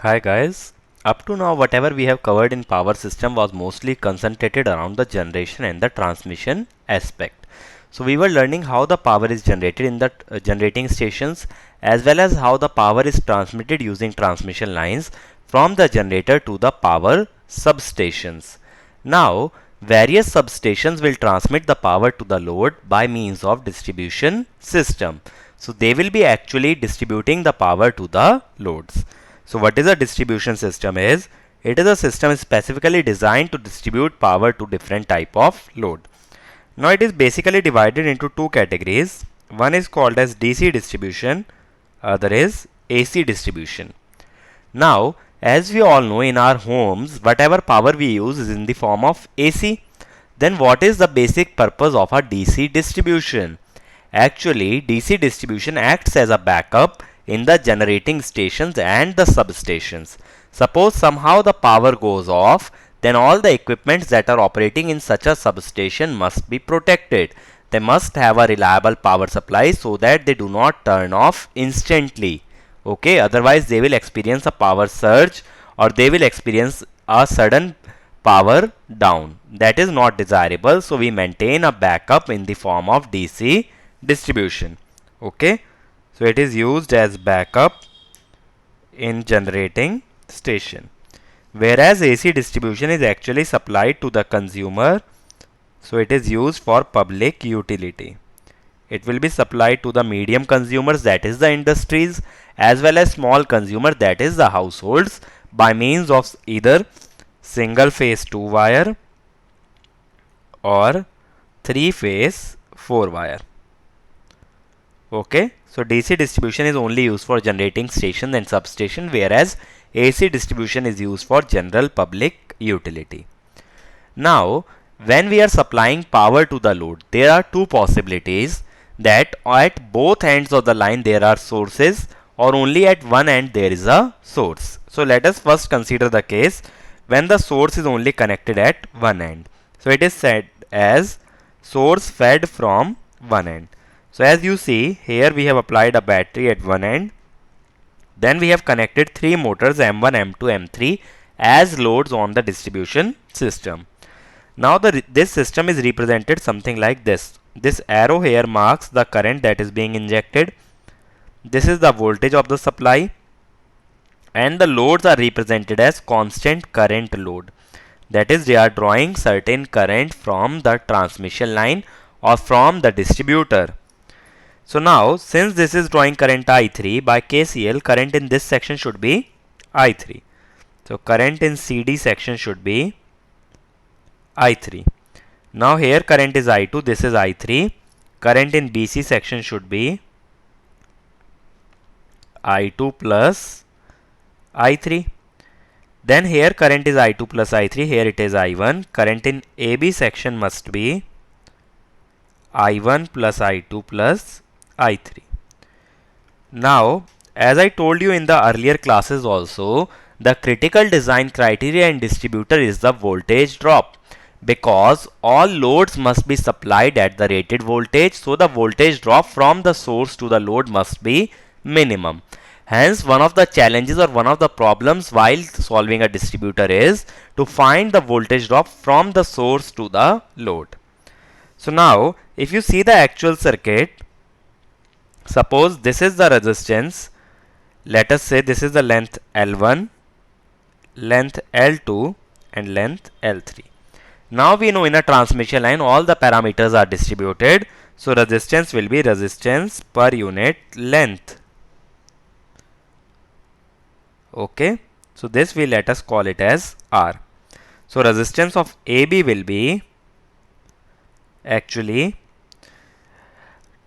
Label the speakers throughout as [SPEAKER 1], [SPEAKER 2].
[SPEAKER 1] Hi guys. Up to now, whatever we have covered in power system was mostly concentrated around the generation and the transmission aspect. So we were learning how the power is generated in the generating stations, as well as how the power is transmitted using transmission lines from the generator to the power substations. Now, various substations will transmit the power to the load by means of distribution system. So they will be actually distributing the power to the loads. So what is a distribution system is? It is a system specifically designed to distribute power to different type of load. Now it is basically divided into two categories. One is called as DC distribution, other is AC distribution. Now, as we all know, in our homes, whatever power we use is in the form of AC. Then what is the basic purpose of a DC distribution? Actually, DC distribution acts as a backup in the generating stations and the substations. Suppose somehow the power goes off, then all the equipments that are operating in such a substation must be protected. They must have a reliable power supply so that they do not turn off instantly. Okay, otherwise they will experience a power surge or they will experience a sudden power down. That is not desirable, so we maintain a backup in the form of DC distribution. Okay, so it is used as backup in generating station, whereas AC distribution is actually supplied to the consumer, so it is used for public utility. It will be supplied to the medium consumers, that is the industries, as well as small consumer, that is the households, by means of either single phase 2 wire or 3 phase 4 wire. Okay, so DC distribution is only used for generating station and substation, whereas AC distribution is used for general public utility. Now, when we are supplying power to the load, there are two possibilities, that at both ends of the line there are sources or only at one end there is a source. So let us first consider the case when the source is only connected at one end. So it is said as source fed from one end. So as you see here, we have applied a battery at one end. Then we have connected three motors M1, M2, M3 as loads on the distribution system. Now this system is represented something like this. This arrow here marks the current that is being injected. This is the voltage of the supply, and the loads are represented as constant current load. That is, they are drawing certain current from the transmission line or from the distributor. So now, since this is drawing current I3 by KCL, current in this section should be I3. So current in CD section should be I3. Now here current is I2, this is I3. Current in BC section should be I2 plus I3. Then here current is I2 plus I3, here it is I1. Current in AB section must be I1 plus I2 plus I3. Now, as I told you in the earlier classes also, the critical design criteria in distributor is the voltage drop, because all loads must be supplied at the rated voltage, so the voltage drop from the source to the load must be minimum. Hence, one of the challenges or one of the problems while solving a distributor is to find the voltage drop from the source to the load. So now, if you see the actual circuit, suppose this is the resistance. Let us say this is the length L1, length L2 and length L3. Now we know in a transmission line all the parameters are distributed. So resistance will be resistance per unit length. Okay. So this we let us call it as R. So resistance of AB will be actually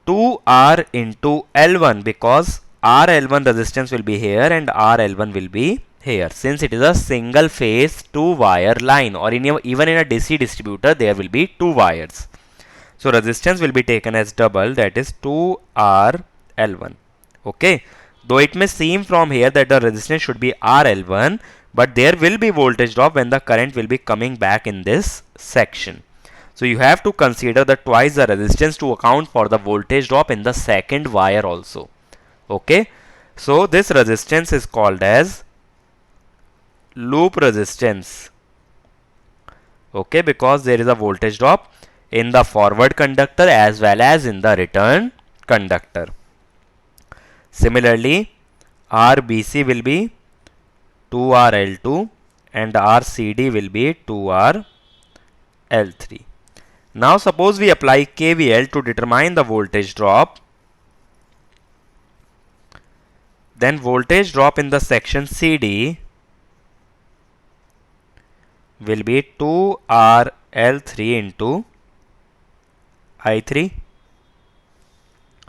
[SPEAKER 1] 2R into L1, because RL1 resistance will be here and RL1 will be here, since it is a single phase 2 wire line, or even in a DC distributor there will be 2 wires. So resistance will be taken as double, that is 2RL1. Okay, though it may seem from here that the resistance should be RL1, but there will be voltage drop when the current will be coming back in this section. So you have to consider the twice the resistance to account for the voltage drop in the second wire also. Okay, so this resistance is called as loop resistance. Okay, because there is a voltage drop in the forward conductor as well as in the return conductor. Similarly, RBC will be 2RL2 and RCD will be 2RL3. Now suppose we apply KVL to determine the voltage drop. Then voltage drop in the section CD will be 2RL3 into I3.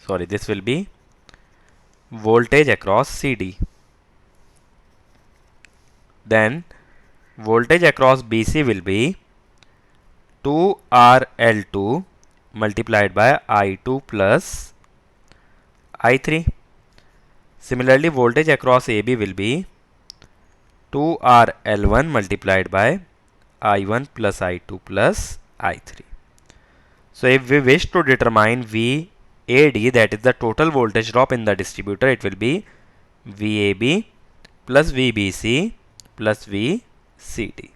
[SPEAKER 1] Sorry, this will be voltage across CD. Then voltage across BC will be 2RL2 multiplied by I2 plus I3. Similarly, voltage across AB will be 2RL1 multiplied by I1 plus I2 plus I3. So if we wish to determine VAD, that is the total voltage drop in the distributor, it will be VAB plus VBC plus VCD.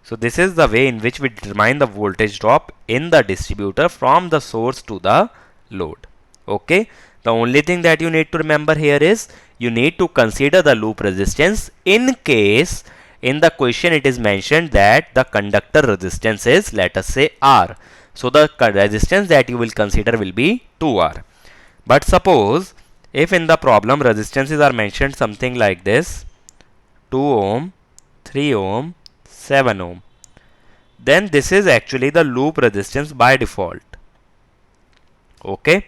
[SPEAKER 1] So this is the way in which we determine the voltage drop in the distributor from the source to the load. Okay. The only thing that you need to remember here is you need to consider the loop resistance in case in the question it is mentioned that the conductor resistance is, let us say, R. So the resistance that you will consider will be 2R. But suppose if in the problem resistances are mentioned something like this, 2 ohm, 3 ohm, 7 ohm, then this is actually the loop resistance by default. Okay.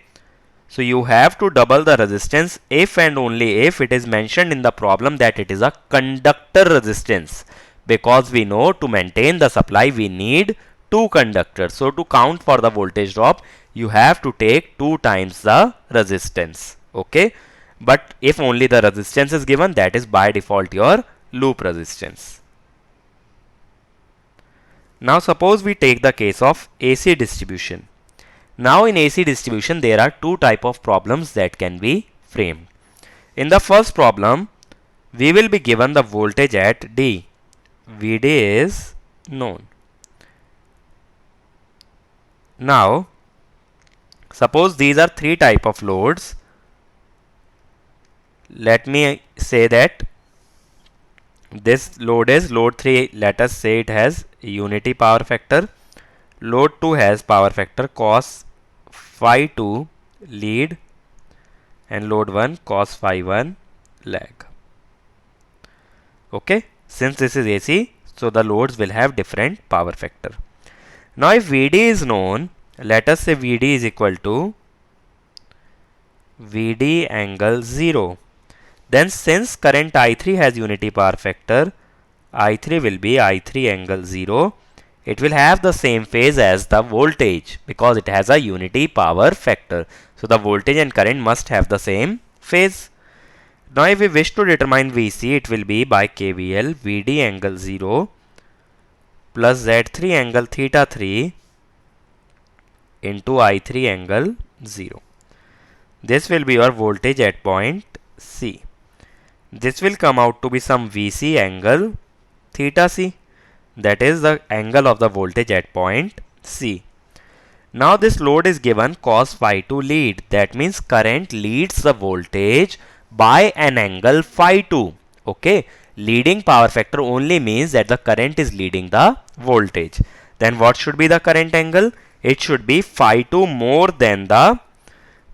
[SPEAKER 1] So you have to double the resistance if and only if it is mentioned in the problem that it is a conductor resistance, because we know to maintain the supply we need two conductors. So to count for the voltage drop you have to take 2 times the resistance. Okay. But if only the resistance is given, that is by default your loop resistance. Now suppose we take the case of AC distribution. Now in AC distribution there are two type of problems that can be framed. In the first problem we will be given the voltage at D. VD is known. Now suppose these are three type of loads. Let me say that this load is load 3, let us say it has unity power factor. Load 2 has power factor cos phi 2 lead and load 1 cos phi 1 lag. Okay, since this is AC, so the loads will have different power factor. Now if VD is known, let us say VD is equal to VD angle 0. Then since current I3 has unity power factor, I3 will be I3 angle 0. It will have the same phase as the voltage because it has a unity power factor. So the voltage and current must have the same phase. Now if we wish to determine VC, it will be by KVL VD angle 0 plus Z3 angle theta 3 into I3 angle 0. This will be your voltage at point C. This will come out to be some VC angle theta C. That is the angle of the voltage at point C. Now this load is given cos phi 2 lead. That means current leads the voltage by an angle phi 2. Okay. Leading power factor only means that the current is leading the voltage. Then what should be the current angle? It should be phi 2 more than the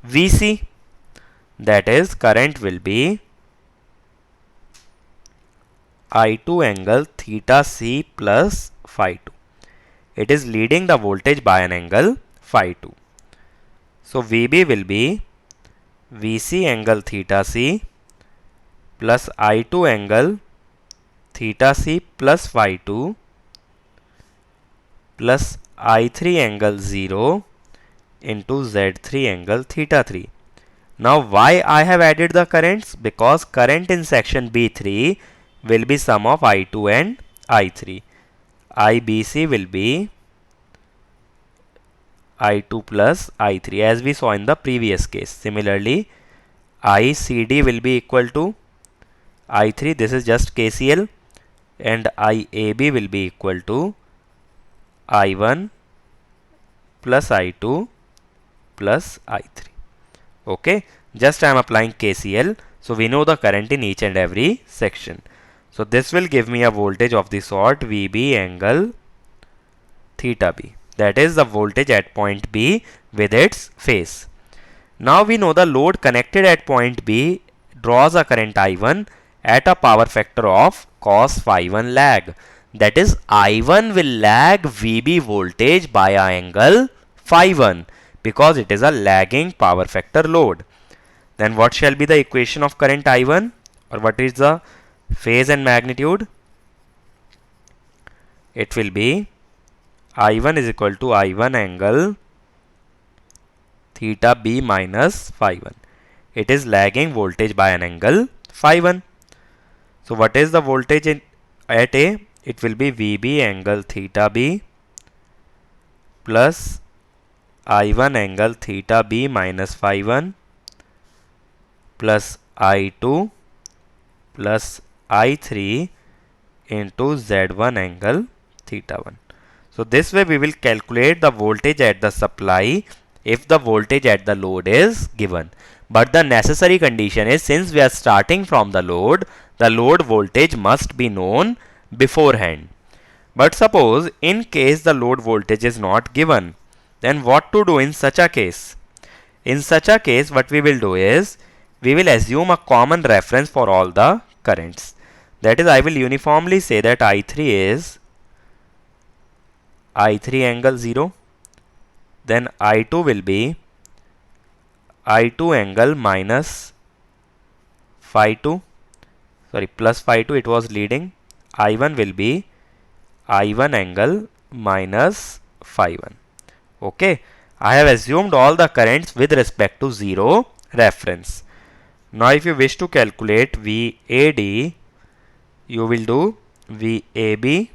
[SPEAKER 1] VC. That is current will be I2 angle theta C plus phi 2. It is leading the voltage by an angle phi 2. So VB will be VC angle theta C plus I2 angle theta C plus phi 2 plus I3 angle 0 into Z3 angle theta 3. Now why I have added the currents? Because current in section B3 will be sum of I2 and I3. IBC will be I2 plus I3 as we saw in the previous case. Similarly, ICD will be equal to I3. This is just KCL. and IAB will be equal to I1 plus I2 plus I3. Okay, just I am applying KCL, so we know the current in each and every section. So this will give me a voltage of the sort VB angle theta B. That is the voltage at point B with its phase. Now we know the load connected at point B draws a current I1 at a power factor of cos phi 1 lag. That is, I1 will lag VB voltage by an angle phi 1 because it is a lagging power factor load. Then what shall be the equation of current I1, or what is the phase and magnitude? It will be I1 is equal to I1 angle theta B minus phi 1. It is lagging voltage by an angle phi 1. So what is the voltage at A? It will be VB angle theta B plus I1 angle theta B minus phi 1 plus I2 plus I3 into Z1 angle theta 1. So this way we will calculate the voltage at the supply if the voltage at the load is given. But the necessary condition is, since we are starting from the load voltage must be known beforehand. But suppose in case the load voltage is not given, then what to do in such a case? In such a case, what we will do is, we will assume a common reference for all the currents. That is, I will uniformly say that I3 is I3 angle 0. Then I2 will be I2 angle minus phi 2. Sorry, plus phi 2, it was leading. I1 will be I1 angle minus phi 1. Okay, I have assumed all the currents with respect to 0 reference. Now if you wish to calculate VAD, you will do VAB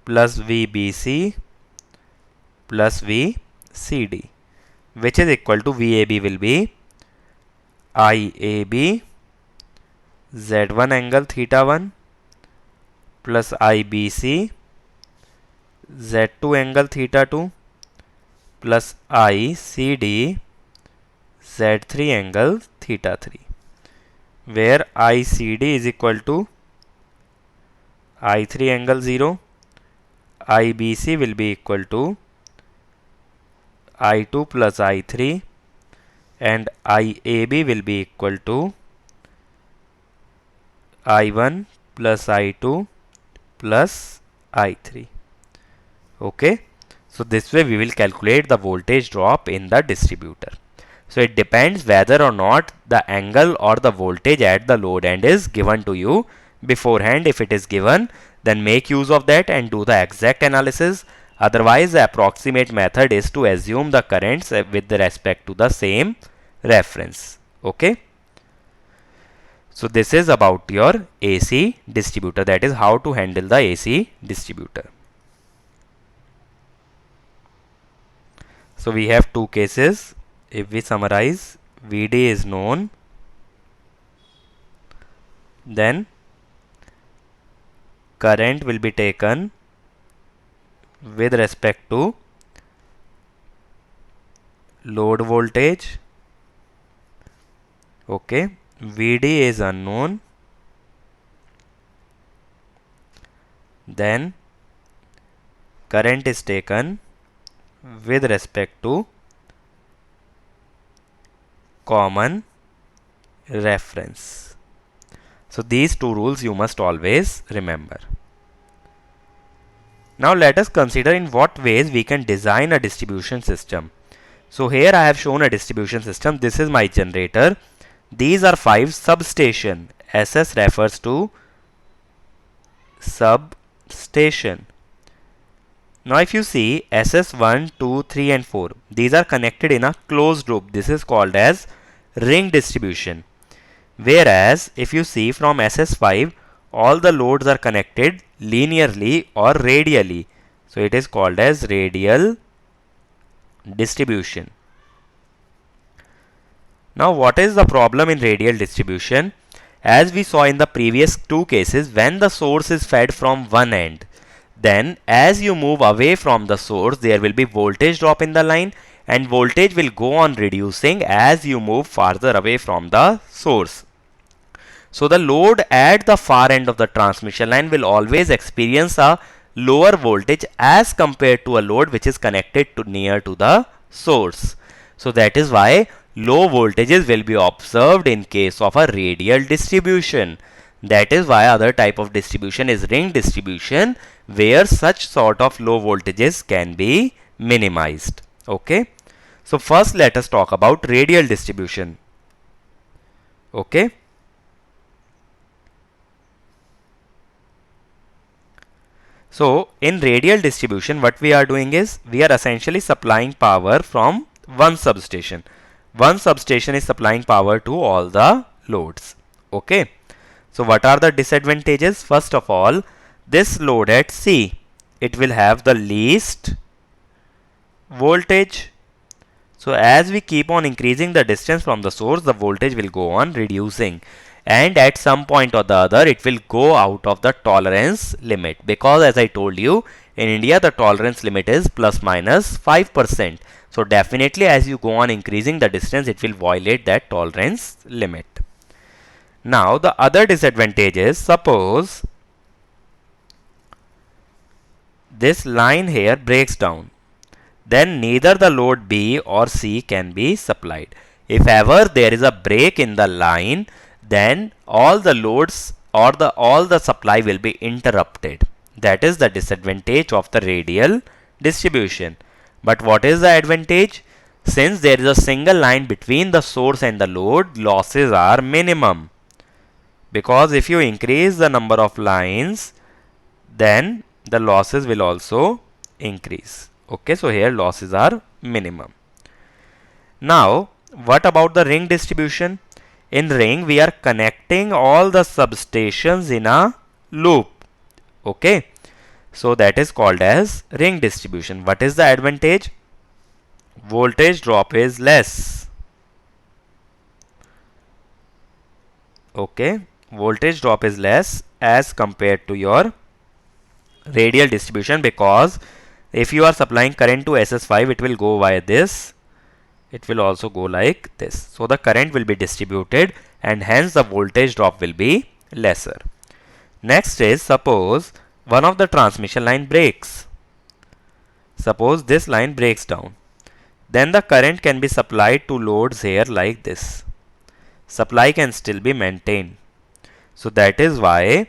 [SPEAKER 1] plus VBC plus VCD, which is equal to VAB will be IAB Z1 angle theta 1 plus IBC Z2 angle theta 2 plus ICD Z3 angle theta 3, where ICD is equal to I3 angle 0, IBC will be equal to I2 plus I3, and IAB will be equal to I1 plus I2 plus I3. Okay, so this way we will calculate the voltage drop in the distributor. So it depends whether or not the angle or the voltage at the load end is given to you beforehand. If it is given, then make use of that and do the exact analysis. Otherwise, the approximate method is to assume the currents with respect to the same reference. Okay. So this is about your AC distributor. That is how to handle the AC distributor. So we have two cases. If we summarize, VD is known, then current will be taken with respect to load voltage. Okay, VD is unknown, then current is taken with respect to common reference. So these two rules you must always remember. Now let us consider in what ways we can design a distribution system. So here I have shown a distribution system. This is my generator. These are 5 substation. SS refers to substation. Now if you see SS1, 2, 3 and 4, these are connected in a closed loop. This is called as ring distribution. Whereas if you see from SS5, all the loads are connected linearly or radially. So it is called as radial distribution. Now what is the problem in radial distribution? As we saw in the previous two cases, when the source is fed from one end, then as you move away from the source, there will be voltage drop in the line, and voltage will go on reducing as you move farther away from the source. So the load at the far end of the transmission line will always experience a lower voltage as compared to a load which is connected to near to the source. So that is why low voltages will be observed in case of a radial distribution. That is why other type of distribution is ring distribution, where such sort of low voltages can be minimized. Okay. So first let us talk about radial distribution. Okay. So in radial distribution, what we are doing is we are essentially supplying power from one substation. One substation is supplying power to all the loads. Okay. So what are the disadvantages? First of all, this load at C, it will have the least voltage. So as we keep on increasing the distance from the source, the voltage will go on reducing, and at some point or the other it will go out of the tolerance limit, because as I told you, in India the tolerance limit is plus minus 5%. So definitely as you go on increasing the distance, it will violate that tolerance limit. Now the other disadvantage is, suppose this line here breaks down, then neither the load B or C can be supplied. If ever there is a break in the line, then all the loads or all the supply will be interrupted. That is the disadvantage of the radial distribution. But what is the advantage? Since there is a single line between the source and the load, losses are minimum. Because if you increase the number of lines, then the losses will also increase. Okay, so here losses are minimum. Now, what about the ring distribution? In ring, we are connecting all the substations in a loop. Okay, so that is called as ring distribution. What is the advantage? Voltage drop is less. Okay, voltage drop is less as compared to your radial distribution, because if you are supplying current to SS5, it will go via this. It will also go like this. So the current will be distributed, and hence the voltage drop will be lesser. Next is, suppose one of the transmission line breaks. Suppose this line breaks down. Then the current can be supplied to loads here like this. Supply can still be maintained. So that is why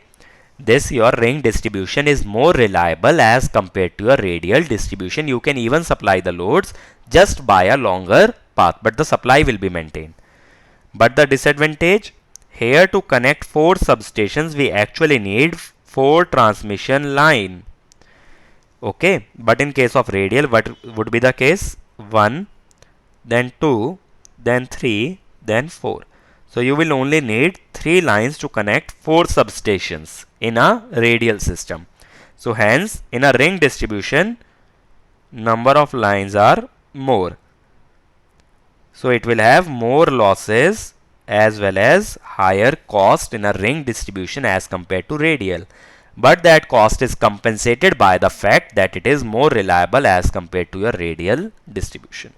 [SPEAKER 1] this your ring distribution is more reliable as compared to your radial distribution. You can even supply the loads just by a longer path, but the supply will be maintained. But the disadvantage, here to connect 4 substations, we actually need 4 transmission line. Okay, but in case of radial, what would be the case? 1, then 2, then 3, then 4. So you will only need 3 lines to connect 4 substations in a radial system. So hence, in a ring distribution, number of lines are more. So it will have more losses as well as higher cost in a ring distribution as compared to radial. But that cost is compensated by the fact that it is more reliable as compared to your radial distribution.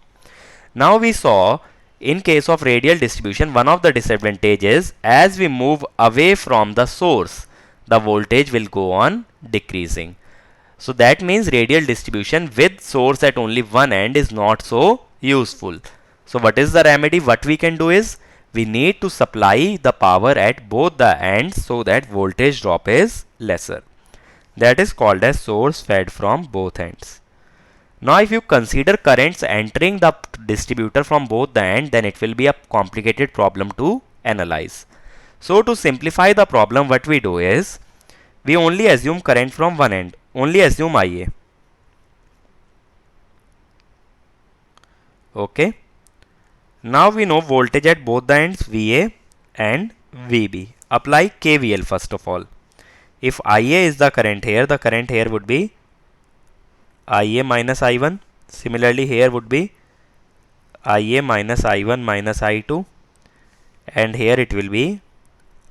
[SPEAKER 1] Now we saw, in case of radial distribution, one of the disadvantages, as we move away from the source, the voltage will go on decreasing. So that means radial distribution with source at only one end is not so useful. So what is the remedy? What we can do is, we need to supply the power at both the ends so that voltage drop is lesser. That is called as source fed from both ends. Now if you consider currents entering the distributor from both the ends, then it will be a complicated problem to analyze. So to simplify the problem, what we do is, we only assume current from one end, only assume IA. Okay. Now we know voltage at both the ends, VA and VB. Apply KVL first of all. If IA is the current here would be IA minus I1. Similarly, here would be IA minus I1 minus I2. And here it will be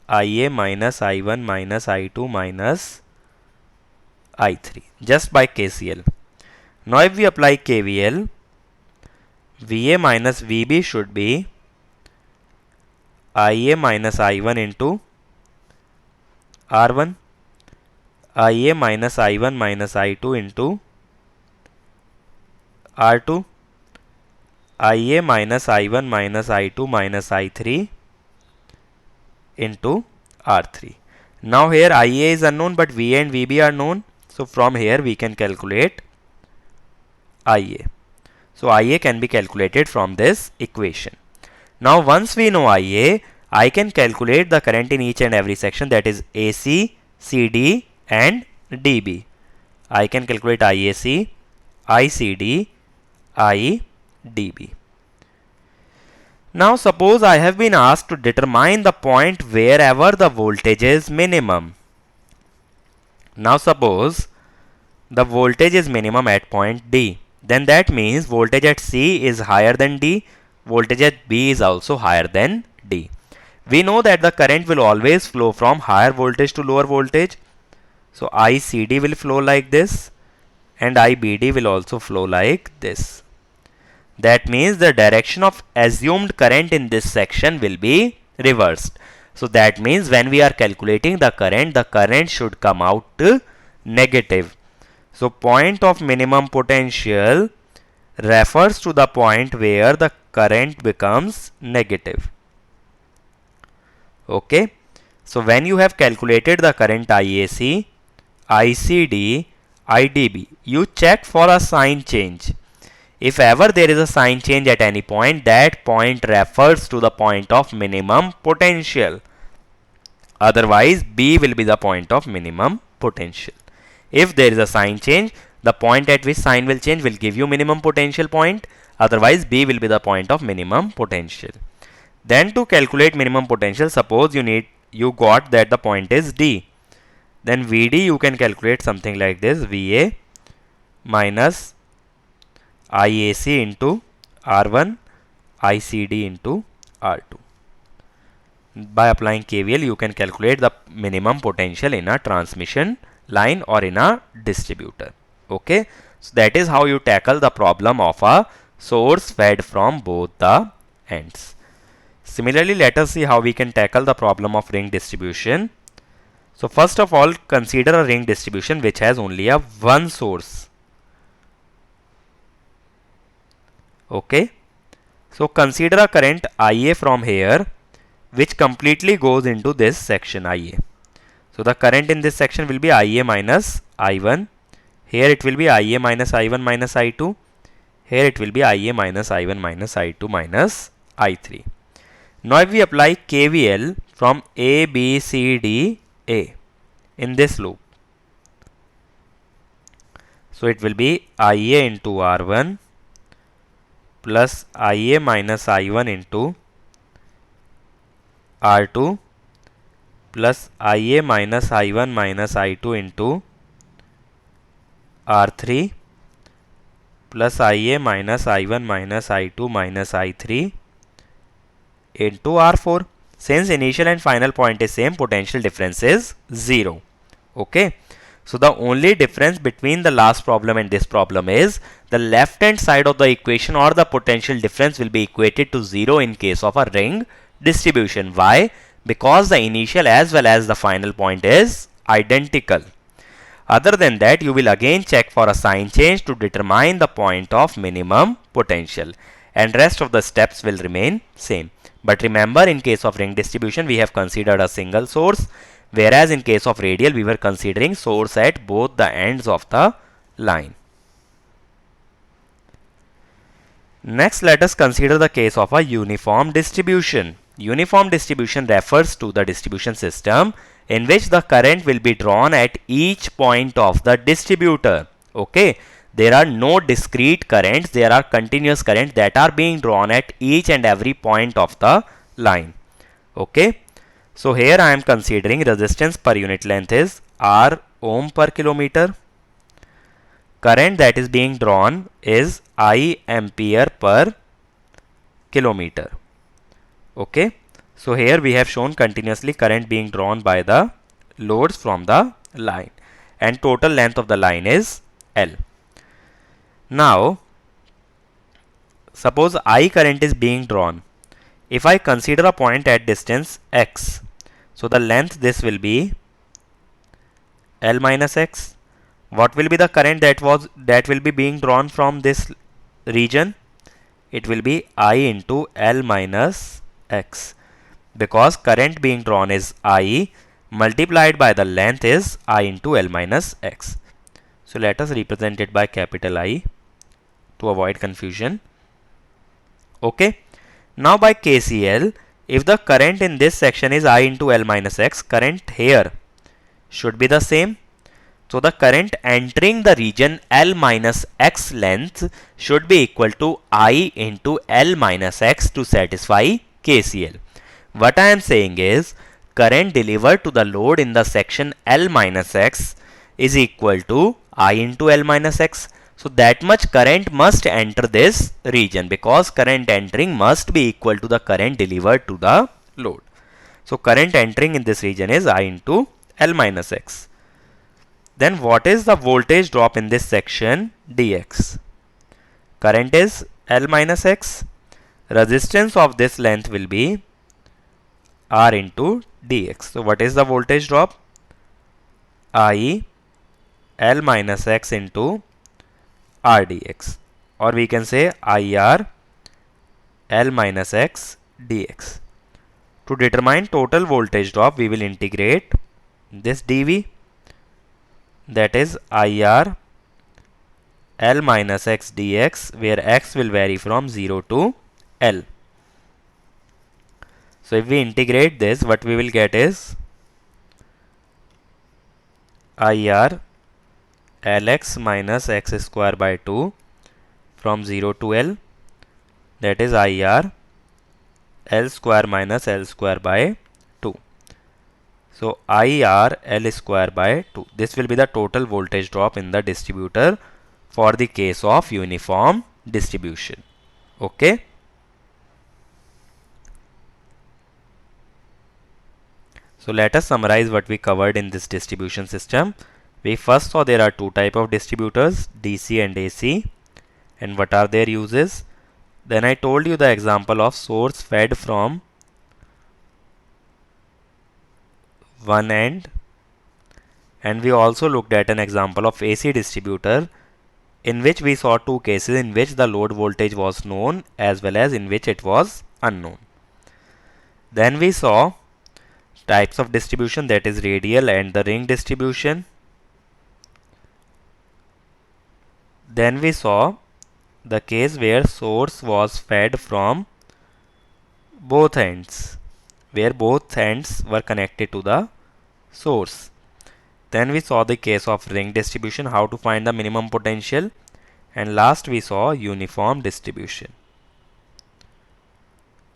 [SPEAKER 1] IA minus I1 minus I2 minus I3 just by KCL. Now if we apply KVL, VA minus VB should be IA minus I1 into R1, IA minus I1 minus I2 into R2, IA minus I1 minus I2 minus I3 into R3. Now here IA is unknown but VA and VB are known. So from here we can calculate IA. So IA can be calculated from this equation. Now once we know IA, I can calculate the current in each and every section, that is AC, CD and DB. I can calculate IAC, ICD, IDB. Now suppose I have been asked to determine the point wherever the voltage is minimum. Now suppose the voltage is minimum at point D. Then that means voltage at C is higher than D. Voltage at B is also higher than D. We know that the current will always flow from higher voltage to lower voltage. So ICD will flow like this and IBD will also flow like this. That means the direction of assumed current in this section will be reversed. So that means when we are calculating the current should come out negative. So point of minimum potential refers to the point where the current becomes negative. Okay. So when you have calculated the current IAC, ICD, IDB, you check for a sign change. If ever there is a sign change at any point, that point refers to the point of minimum potential. Otherwise, B will be the point of minimum potential. If there is a sign change, the point at which sign will change will give you minimum potential point. Otherwise, B will be the point of minimum potential. Then to calculate minimum potential, suppose you got that the point is D. Then VD you can calculate something like this: VA minus IAC into R1, ICD into R2. By applying KVL, you can calculate the minimum potential in a transmission line or in a distributor. Okay, so that is how you tackle the problem of a source fed from both the ends. Similarly, let us see how we can tackle the problem of ring distribution. So first of all, consider a ring distribution which has only a one source. Okay, so consider a current IA from here which completely goes into this section IA. So the current in this section will be IA minus I1. Here it will be IA minus I1 minus I2. Here it will be IA minus I1 minus I2 minus I3. Now if we apply KVL from A, B, C, D, A in this loop. So it will be IA into R1 plus IA minus I1 into R2 plus IA minus I1 minus I2 into R3 plus IA minus I1 minus I2 minus I3 into R4. Since initial and final point is same, potential difference is 0. Okay. So the only difference between the last problem and this problem is the left hand side of the equation, or the potential difference, will be equated to 0 in case of a ring distribution. Why? Because the initial as well as the final point is identical. Other than that, you will again check for a sign change to determine the point of minimum potential, and rest of the steps will remain same. But remember, in case of ring distribution we have considered a single source, whereas in case of radial we were considering source at both the ends of the line. Next, let us consider the case of a uniform distribution. Uniform distribution refers to the distribution system in which the current will be drawn at each point of the distributor. Okay, there are no discrete currents, there are continuous currents that are being drawn at each and every point of the line. Okay, so here I am considering resistance per unit length is R ohm per kilometer. Current that is being drawn is I ampere per kilometer. Okay, So here we have shown continuously current being drawn by the loads from the line, and total length of the line is L. Now suppose I current is being drawn. If I consider a point at distance x, so the length this will be L minus x. What will be the current that will be being drawn from this region? It will be I into L minus x, because current being drawn is I multiplied by the length is I into L minus x. So let us represent it by capital I to avoid confusion. Okay. Now by KCL, if the current in this section is I into L minus x, current here should be the same. So the current entering the region L minus x length should be equal to I into L minus x to satisfy KCL. What I am saying is, current delivered to the load in the section L minus x is equal to I into L minus x. So that much current must enter this region, because current entering must be equal to the current delivered to the load. So current entering in this region is I into L minus x. Then what is the voltage drop in this section dx? Current is L minus x. Resistance of this length will be R into dx. So what is the voltage drop? I L minus x into R dx, or we can say IR L minus x dx. To determine total voltage drop, we will integrate this dV, that is IR L minus x dx, where x will vary from 0 to L. So if we integrate this, what we will get is IR Lx minus x square by 2 from 0 to L, that is IR L square minus L square by 2. So IR L square by 2. This will be the total voltage drop in the distributor for the case of uniform distribution. Okay. So let us summarize what we covered in this distribution system. We first saw there are two types of distributors, DC and AC, and what are their uses. Then I told you the example of source fed from one end, and we also looked at an example of AC distributor, in which we saw two cases in which the load voltage was known as well as in which it was unknown. Then we saw types of distribution, that is radial and the ring distribution. Then we saw the case where source was fed from both ends, where both ends were connected to the source. Then we saw the case of ring distribution, how to find the minimum potential, and last we saw uniform distribution.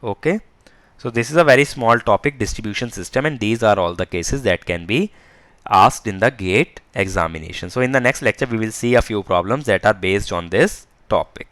[SPEAKER 1] Okay. So this is a very small topic, distribution system, and these are all the cases that can be asked in the GATE examination. So in the next lecture, we will see a few problems that are based on this topic.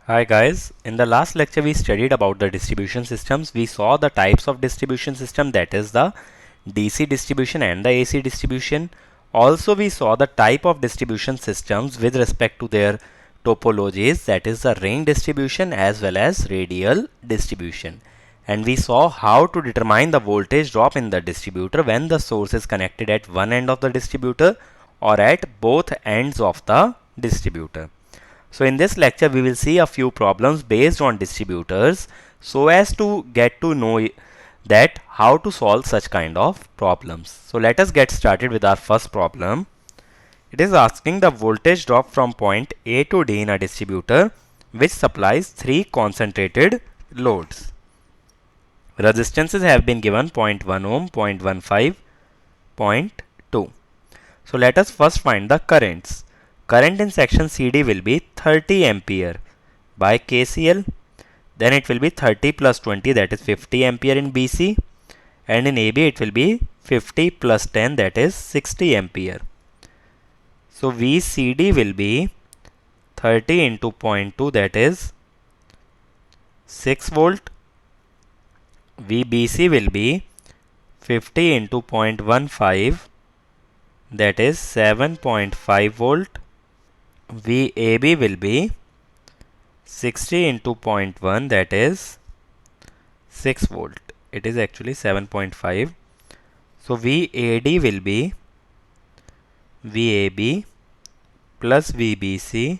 [SPEAKER 1] Hi guys, in the last lecture we studied about the distribution systems. We saw the types of distribution system, that is the DC distribution and the AC distribution. Also we saw the type of distribution systems with respect to their topologies, that is the ring distribution as well as radial distribution. And we saw how to determine the voltage drop in the distributor when the source is connected at one end of the distributor or at both ends of the distributor. So in this lecture we will see a few problems based on distributors so as to get to know that how to solve such kind of problems. So let us get started with our first problem. It is asking the voltage drop from point A to D in a distributor which supplies three concentrated loads. Resistances have been given 0.1 ohm, 0.15, 0.2. So let us first find the currents. Current in section CD will be 30 ampere by KCL. Then it will be 30 plus 20, that is 50 ampere in BC. And in AB it will be 50 plus 10, that is 60 ampere. So VCD will be 30 into 0.2, that is 6 volt. VBC will be 50 into 0.15, that is 7.5 volt. VAB will be 60 into 0.1, that is 6 volt. It is actually 7.5. So VAD will be VAB plus VBC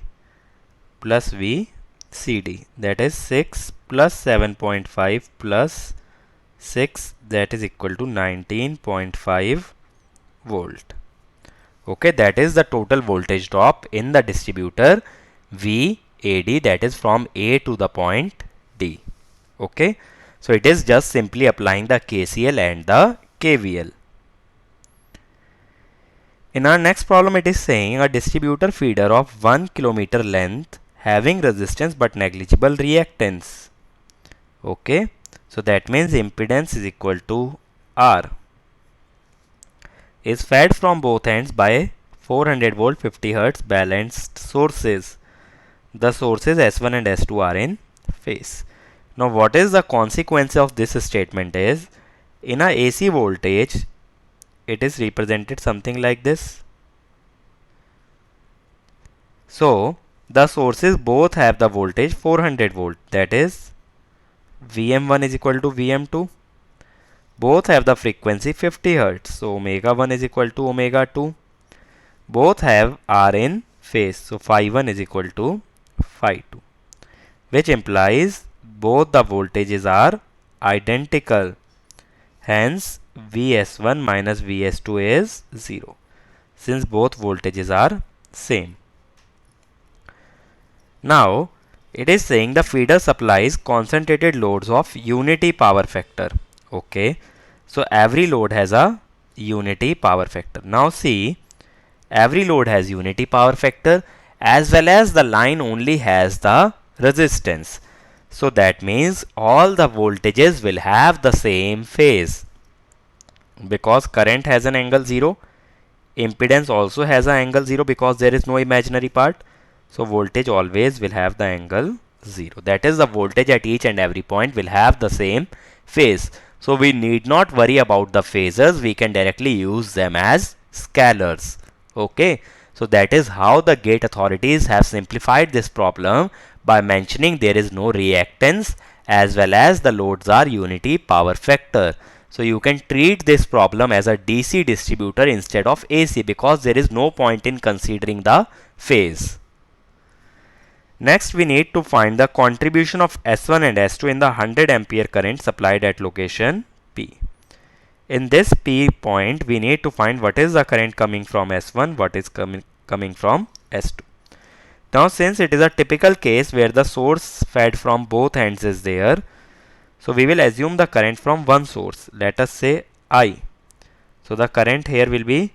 [SPEAKER 1] plus VCD, that is 6 plus 7.5 plus 6, that is equal to 19.5 volt. Okay, that is the total voltage drop in the distributor VAD, that is from A to the point D. Okay, so it is just simply applying the KCL and the KVL. In our next problem, it is saying a distributor feeder of 1 kilometer length having resistance but negligible reactance. Okay, so that means impedance is equal to R, is fed from both ends by 400 volt 50 Hz balanced sources. The sources S1 and S2 are in phase. Now what is the consequence of this statement is, in a AC voltage it is represented something like this. So the sources both have the voltage 400 volt, that is Vm1 is equal to Vm2. Both have the frequency 50 Hz, so omega 1 is equal to omega 2. Both have R in phase, so phi 1 is equal to phi 2, which implies both the voltages are identical. Hence Vs1 minus Vs2 is 0, since both voltages are same. Now it is saying the feeder supplies concentrated loads of unity power factor. Okay, so every load has a unity power factor. Now see, every load has unity power factor as well as the line only has the resistance. So that means all the voltages will have the same phase. Because current has an angle 0, impedance also has an angle 0 because there is no imaginary part. So voltage always will have the angle 0. That is, the voltage at each and every point will have the same phase. So we need not worry about the phasors. We can directly use them as scalars. Okay. So that is how the gate authorities have simplified this problem by mentioning there is no reactance as well as the loads are unity power factor. So you can treat this problem as a DC distributor instead of AC because there is no point in considering the phase. Next, we need to find the contribution of S1 and S2 in the 100 ampere current supplied at location P. In this P point, we need to find what is the current coming from S1, what is coming from S2. Now, since it is a typical case where the source fed from both ends is there, so we will assume the current from one source. Let us say I. So the current here will be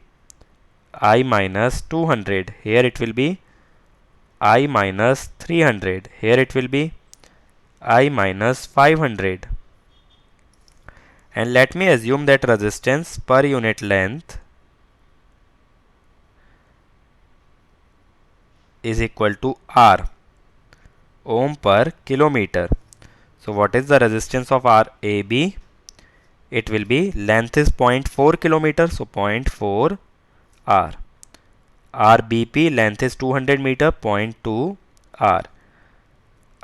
[SPEAKER 1] I minus 200. Here it will be I minus 300. Here it will be I minus 500. And let me assume that resistance per unit length is equal to R. ohm per kilometer. So what is the resistance of RAB? It will be, length is 0.4 kilometer, so 0.4 R. RBP length is 200 meter, 0.2 R.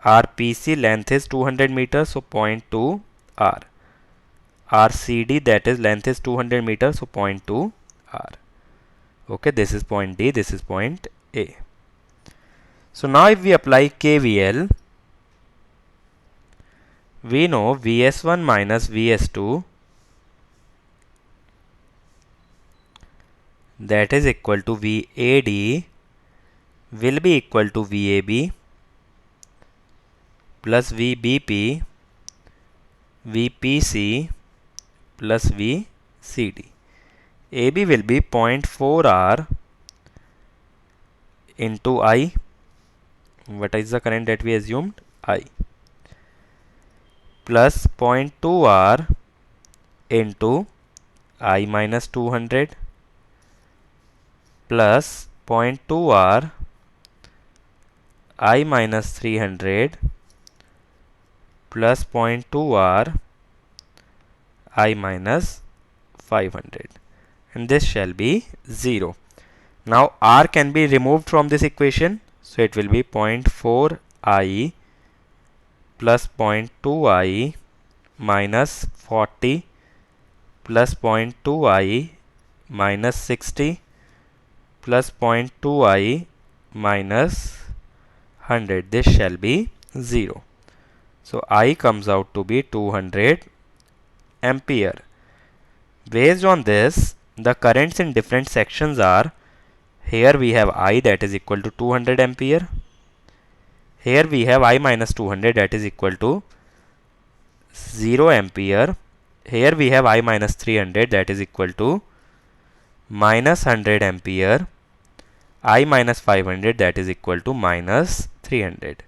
[SPEAKER 1] RPC length is 200 meters, so 0.2 R. RCD, that is length is 200 meters, so 0.2 R. Okay, this is point D, this is point A. So now if we apply KVL, we know VS1 minus VS2, that is equal to VAD, will be equal to VAB plus VBP, VPC plus VCD. AB will be 0.4 R into I. What is the current that we assumed? I. Plus 0.2 R into I minus 200 plus 0.2 R I minus 300 plus 0.2 R I minus 500, and this shall be 0. Now R can be removed from this equation, so it will be 0.4 I plus 0.2 I minus 40 plus 0.2 I minus 60 plus 0.2 I minus 100. This shall be 0. So I comes out to be 200 ampere. Based on this, the currents in different sections are, here we have I, that is equal to 200 ampere. Here we have I minus 200, that is equal to 0 ampere. Here we have I minus 300, that is equal to minus 100 ampere. I minus 500, that is equal to minus 300.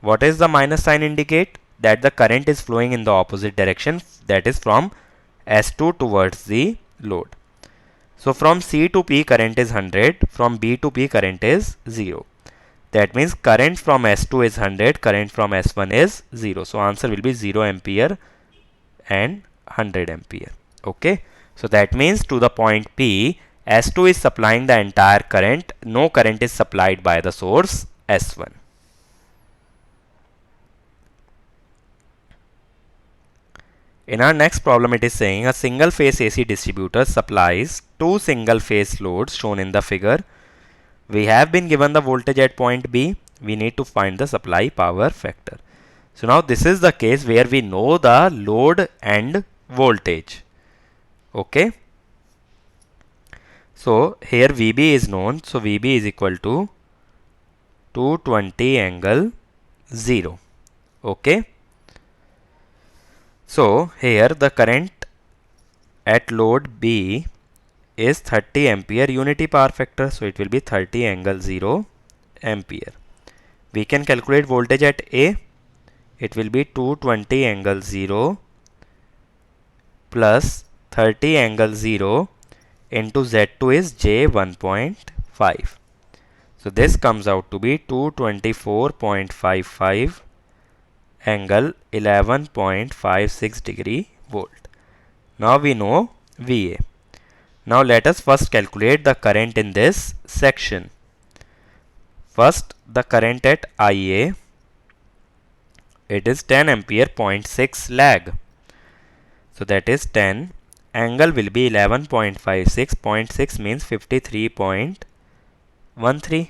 [SPEAKER 1] What is the minus sign indicate? That the current is flowing in the opposite direction, that is from S2 towards the load. So from C to P current is 100, from B to P current is 0. That means current from S2 is 100, current from S1 is 0. So answer will be 0 ampere and 100 ampere. Okay. So that means to the point P, S2 is supplying the entire current, no current is supplied by the source S1. In our next problem, it is saying a single phase AC distributor supplies two single phase loads shown in the figure. We have been given the voltage at point B. We need to find the supply power factor. So now this is the case where we know the load and voltage. Okay. So here VB is known. So VB is equal to 220 angle 0. Okay. So here the current at load B is 30 ampere, unity power factor, so it will be 30 angle 0 ampere. We can calculate voltage at A. It will be 220 angle 0 plus 30 angle 0 into Z2 is J 1.5. So this comes out to be 224.55 angle 11.56 degree volt. Now we know VA. Now let us first calculate the current in this section. First, the current at IA, it is 10 ampere, 0.6 lag. So that is 10. Angle will be 11.56. 0.6 means 53.13.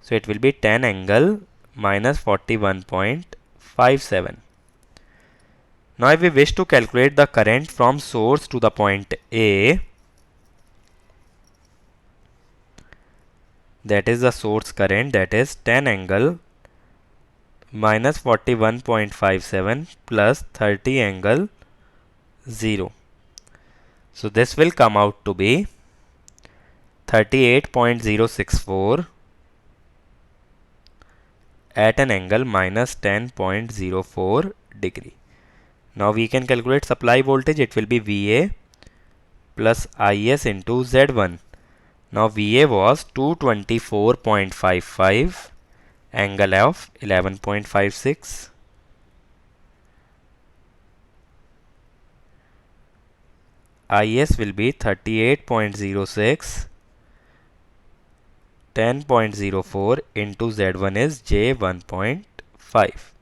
[SPEAKER 1] So it will be 10 angle minus 41.57. Now if we wish to calculate the current from source to the point A, that is the source current, that is 10 angle minus 41.57 plus 30 angle 0. So this will come out to be 38.064 at an angle minus 10.04 degree. Now we can calculate supply voltage. It will be VA plus IS into Z1. Now VA was 224.55 angle of 11.56. IS will be 38.06. 10.04 into Z1 is J1.5.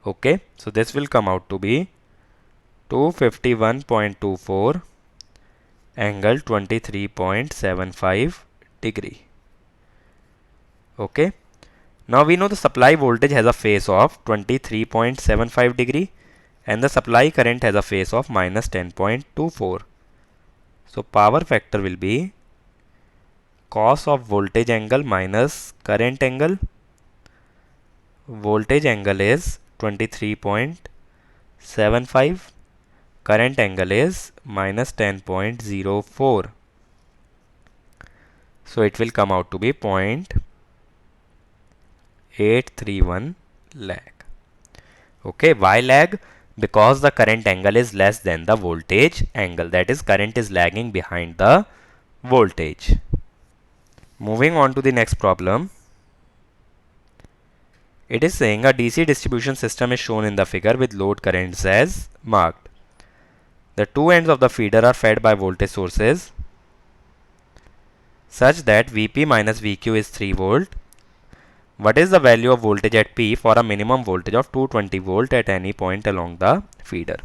[SPEAKER 1] Okay, so this will come out to be 251.24 angle 23.75 degree. Okay, now we know the supply voltage has a phase of 23.75 degree and the supply current has a phase of minus 10.24. So power factor will be cos of voltage angle minus current angle. Voltage angle is 23.75. Current angle is minus 10.04. So it will come out to be 0.831 lag. Okay, why lag? Because the current angle is less than the voltage angle. That is, current is lagging behind the voltage. Moving on to the next problem. It is saying a DC distribution system is shown in the figure with load currents as marked. The two ends of the feeder are fed by voltage sources such that Vp minus Vq is 3 volt. What is the value of voltage at P for a minimum voltage of 220 volt at any point along the feeder?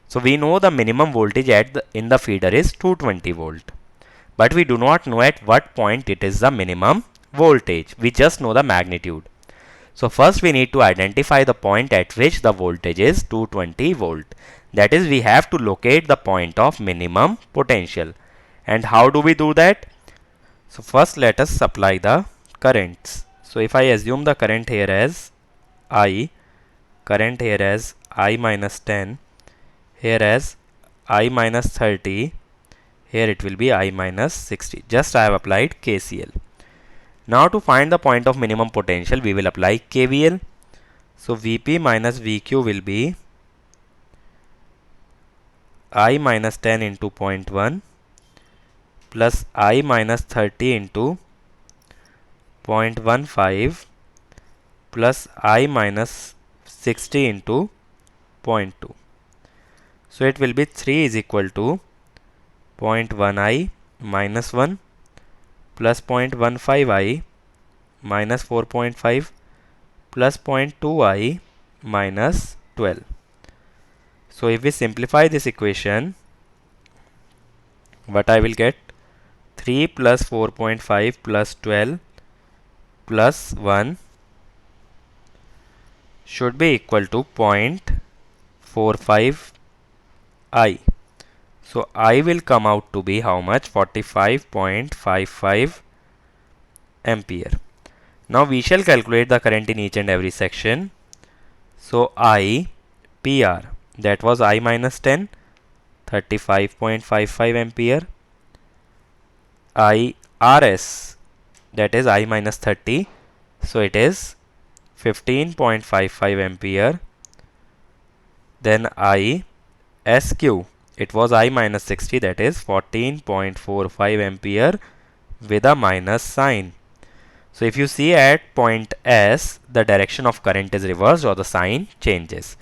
[SPEAKER 1] So we know the minimum voltage in the feeder is 220 volt. But we do not know at what point it is the minimum voltage. We just know the magnitude. So first we need to identify the point at which the voltage is 220 volt. That is, we have to locate the point of minimum potential. And how do we do that? So first let us supply the currents. So if I assume the current here as I, current here as I minus 10, here as I minus 30, here it will be I minus 60. Just I have applied KCL. Now to find the point of minimum potential, we will apply KVL. So Vp minus Vq will be I minus 10 into 0.1 plus I minus 30 into 0.15 plus I minus 60 into 0.2. So it will be 3 is equal to 0.1 I minus 1 plus 0.15 I minus 4.5 plus 0.2 I minus 12. So if we simplify this equation, what I will get? 3 plus 4.5 plus 12 plus 1 should be equal to 0.45 I. So I will come out to be how much? 45.55 ampere. Now we shall calculate the current in each and every section. So I PR, that was I minus 10, 35.55 ampere. I RS, that is I minus 30, so it is 15.55 ampere. Then I SQ, it was I minus 60, that is 14.45 ampere with a minus sign. So if you see at point S, the direction of current is reversed or the sign changes.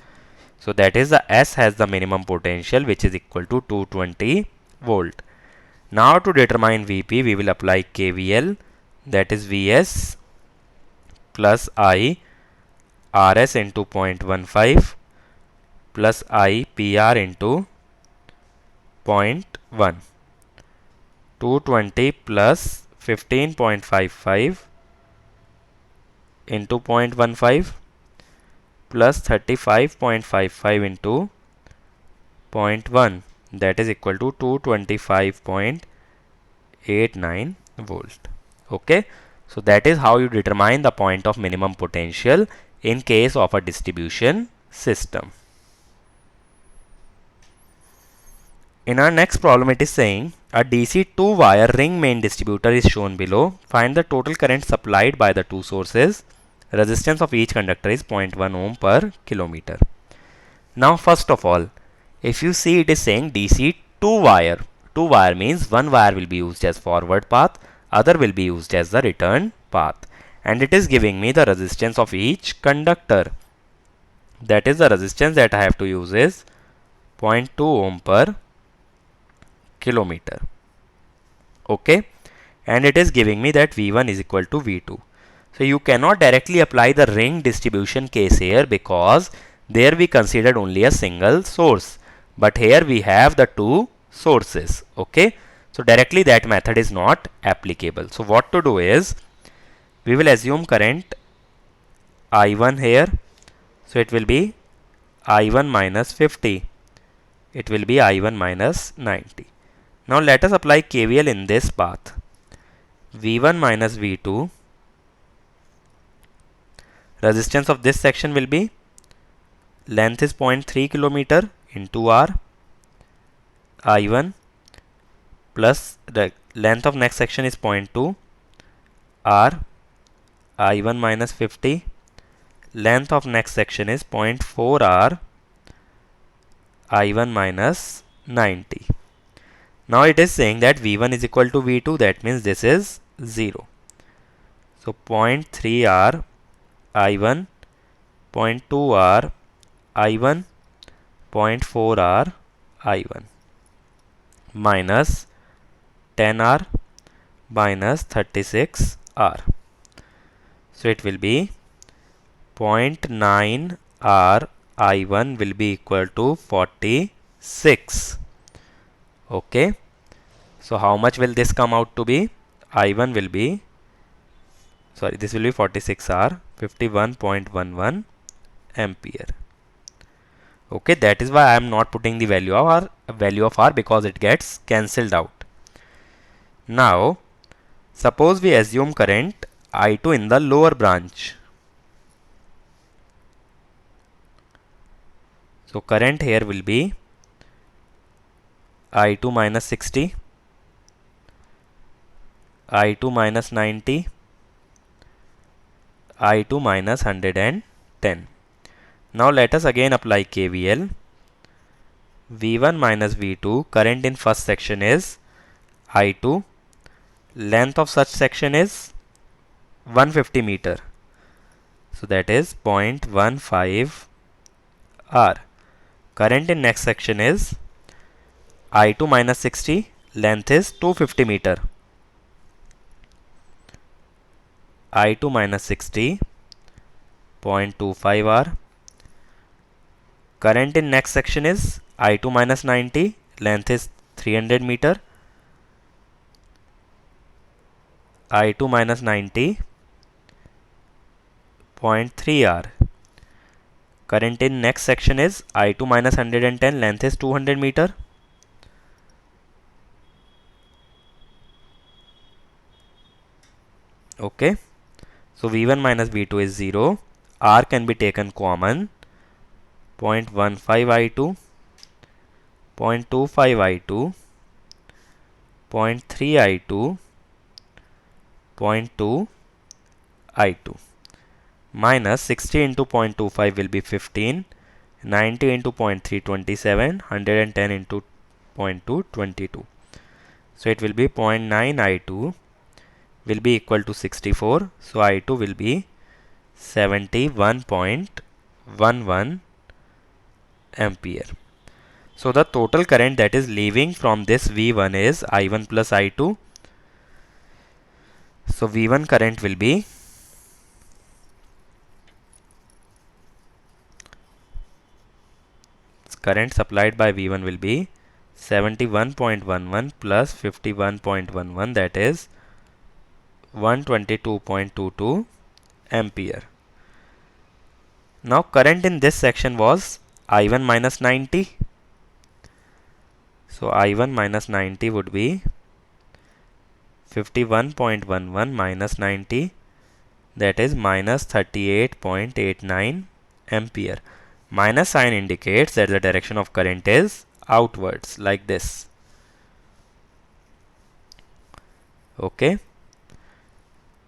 [SPEAKER 1] So that is, the S has the minimum potential, which is equal to 220 volt. Now to determine Vp, we will apply KVL, that is Vs plus I Rs into 0.15 plus I PR into 0.1. 220 plus 15.55 into 0.15 plus 35.55 into 0.1, that is equal to 225.89 volt. Okay, so that is how you determine the point of minimum potential in case of a distribution system. In our next problem, it is saying a DC 2-wire ring main distributor is shown below. Find the total current supplied by the two sources. Resistance of each conductor is 0.1 ohm per kilometer. Now first of all, if you see, it is saying DC 2-wire. 2-wire means one wire will be used as forward path, other will be used as the return path. and it is giving me the resistance of each conductor. That is, the resistance that I have to use is 0.2 ohm per kilometer. Okay, and it is giving me that V1 is equal to V2. So you cannot directly apply the ring distribution case here, because there we considered only a single source, but here we have the two sources. Okay, so directly that method is not applicable. So what to do is, we will assume current I1 here. So it will be I1 minus 50. It will be I1 minus 90. Now let us apply KVL in this path. V1 minus V2. Resistance of this section will be, length is 0.3 kilometer into R. I1 plus the length of next section is 0.2 R. I1 minus 50. Length of next section is 0.4 R. I1 minus 90. Now it is saying that V1 is equal to V2. That means this is 0. So 0.3 R I1, 0.2 R I1, 0.4 R I1 minus 10 R minus 36 R. So it will be 0.9 R I1 will be equal to 46. Okay. So how much will this come out to be? I1 will be, sorry, this will be 46 R, 51.11 ampere. Okay, that is why I am not putting the value of R because it gets cancelled out. Now, suppose we assume current I2 in the lower branch. So current here will be I2 minus 60, I2 minus 90, I2 minus 110. Now let us again apply KVL. V1 minus V2, current in first section is I2. Length of such section is 150 meter. So that is 0.15 R. Current in next section is I2 minus 60. Length is 250 meter. I2 minus 60, 0.25 R. Current in next section is I2 minus 90. Length is 300 meter. I2 minus 90, 0.3 R. Current in next section is I2 minus 110. Length is 200 meter. Okay. So V1 minus V2 is 0. R can be taken common. 0.15 I2, 0.25 I2, 0.3 I2, 0.2 I2 minus 60 into 0.25 will be 15, 90 into 0.3 27, 110 into 0.2 22. So it will be 0.9 I2 will be equal to 64. So I2 will be 71.11 ampere. So the total current that is leaving from this V1 is I1 plus I2. So V1 current will be current supplied by V1 will be 71.11 plus 51.11, that is 122.22 ampere. Now current in this section was I1 minus 90. So I1 minus 90 would be 51.11 minus 90, that is minus 38.89 ampere. Minus sign indicates that the direction of current is outwards, like this. Okay.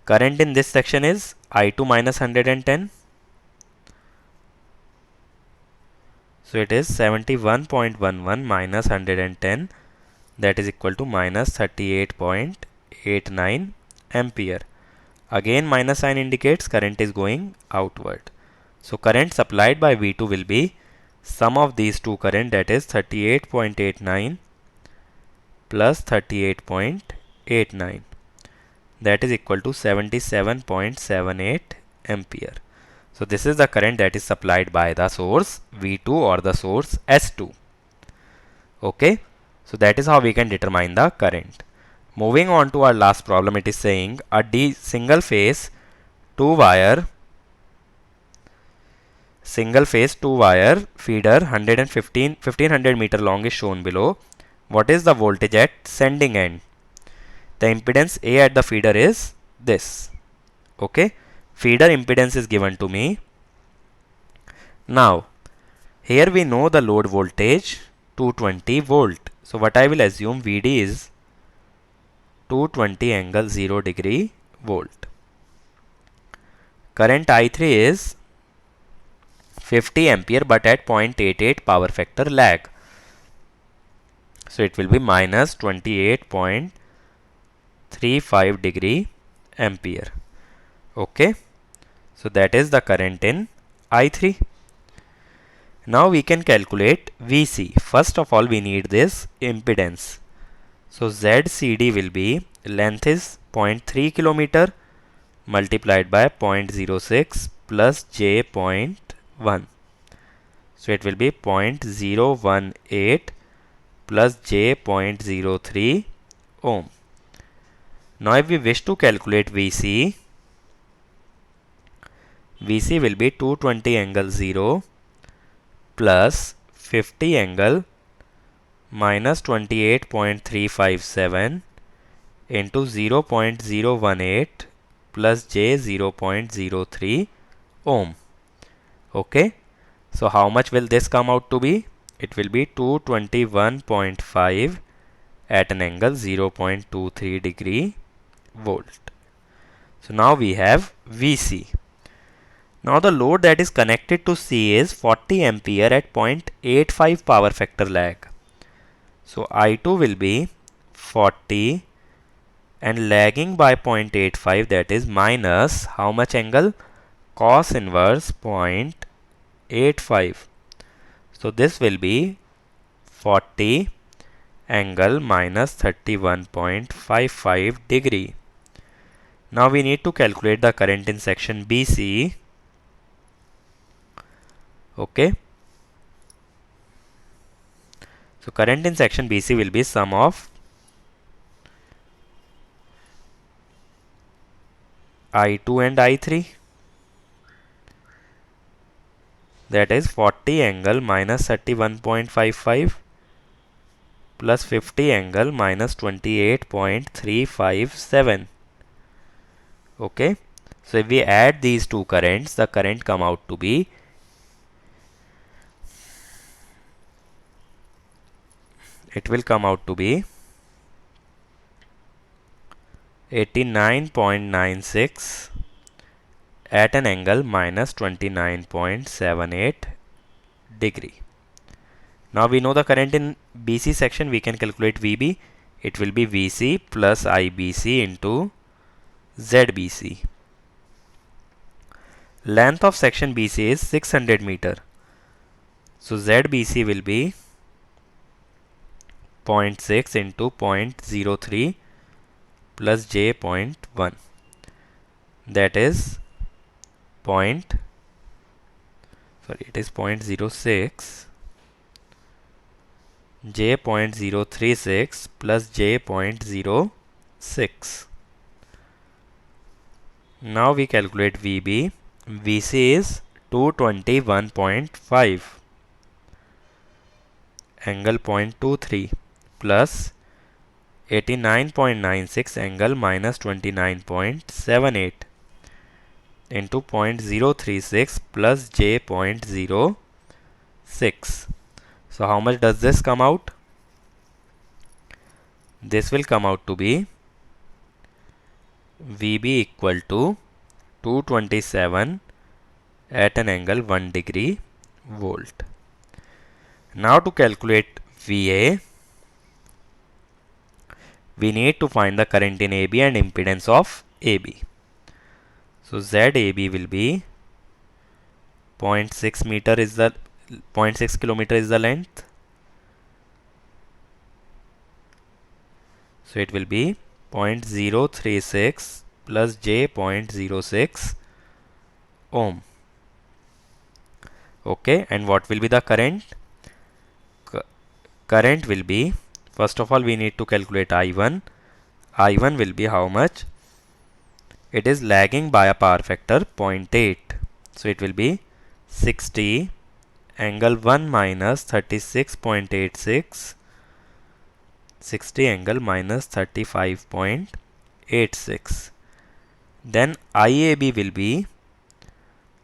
[SPEAKER 1] Current in this section is I2 minus 110. So it is 71.11 minus 110, that is equal to minus 38.89 ampere. Again minus sign indicates current is going outward. So current supplied by V2 will be sum of these two current, that is 38.89 plus 38.89, that is equal to 77.78 ampere. So this is the current that is supplied by the source V2 or the source S2. Okay, so that is how we can determine the current. Moving on to our last problem, it is saying a single phase two wire feeder 1500 meter long is shown below. What is the voltage at sending end? The impedance A at the feeder is this. Okay, feeder impedance is given to me. Now here we know the load voltage 220 volt. So what I will assume, VD is 220 angle 0 degree volt. Current I3 is 50 ampere but at 0.88 power factor lag. So it will be minus 28.35 degree ampere. Okay, so that is the current in I3. Now we can calculate VC. First of all, we need this impedance. So ZCD will be, length is 0.3 kilometer multiplied by 0.06 plus J.1. So it will be 0.018 plus J.03 ohm. Now if we wish to calculate VC, VC will be 220 angle 0 plus 50 angle minus 28.357 into 0.018 plus J 0.03 ohm. Okay, so how much will this come out to be? It will be 221.5 at an angle 0.23 degree volt. So now we have VC. Now the load that is connected to C is 40 ampere at 0.85 power factor lag. So I2 will be 40 and lagging by 0.85, that is minus how much angle? Cos inverse 0.85. So this will be 40 angle minus 31.55 degree. Now we need to calculate the current in section BC. Okay, so current in section BC will be sum of I2 and I3, that is 40 angle minus 31.55 plus 50 angle minus 28.357. Okay, so if we add these two currents, the current come out to be 89.96 at an angle minus 29.78 degree. Now we know the current in BC section, we can calculate VB. It will be VC plus IBC into ZBC. Length of section BC is 600 meter. So ZBC will be 0.6 into 0.03 plus J.1, that is 0.06 J.036 plus J.06. Now we calculate VB. VC is 221.5 angle 0.23 plus 89.96 angle minus 29.78 into 0.036 plus J.06. So how much does this come out? This will come out to be VB equal to 227 at an angle 1 degree volt. Now to calculate VA, we need to find the current in AB and impedance of AB. So ZAB will be 0.6 meter is the 0.6 kilometer is the length. So it will be 0.036 plus J 0.06 ohm. Okay, and what will be the current? Current will be, first of all we need to calculate I1. I1 will be how much? It is lagging by a power factor 0.8. So it will be 60 angle 1 minus 36.86, 60 angle minus 35.86. Then IAB will be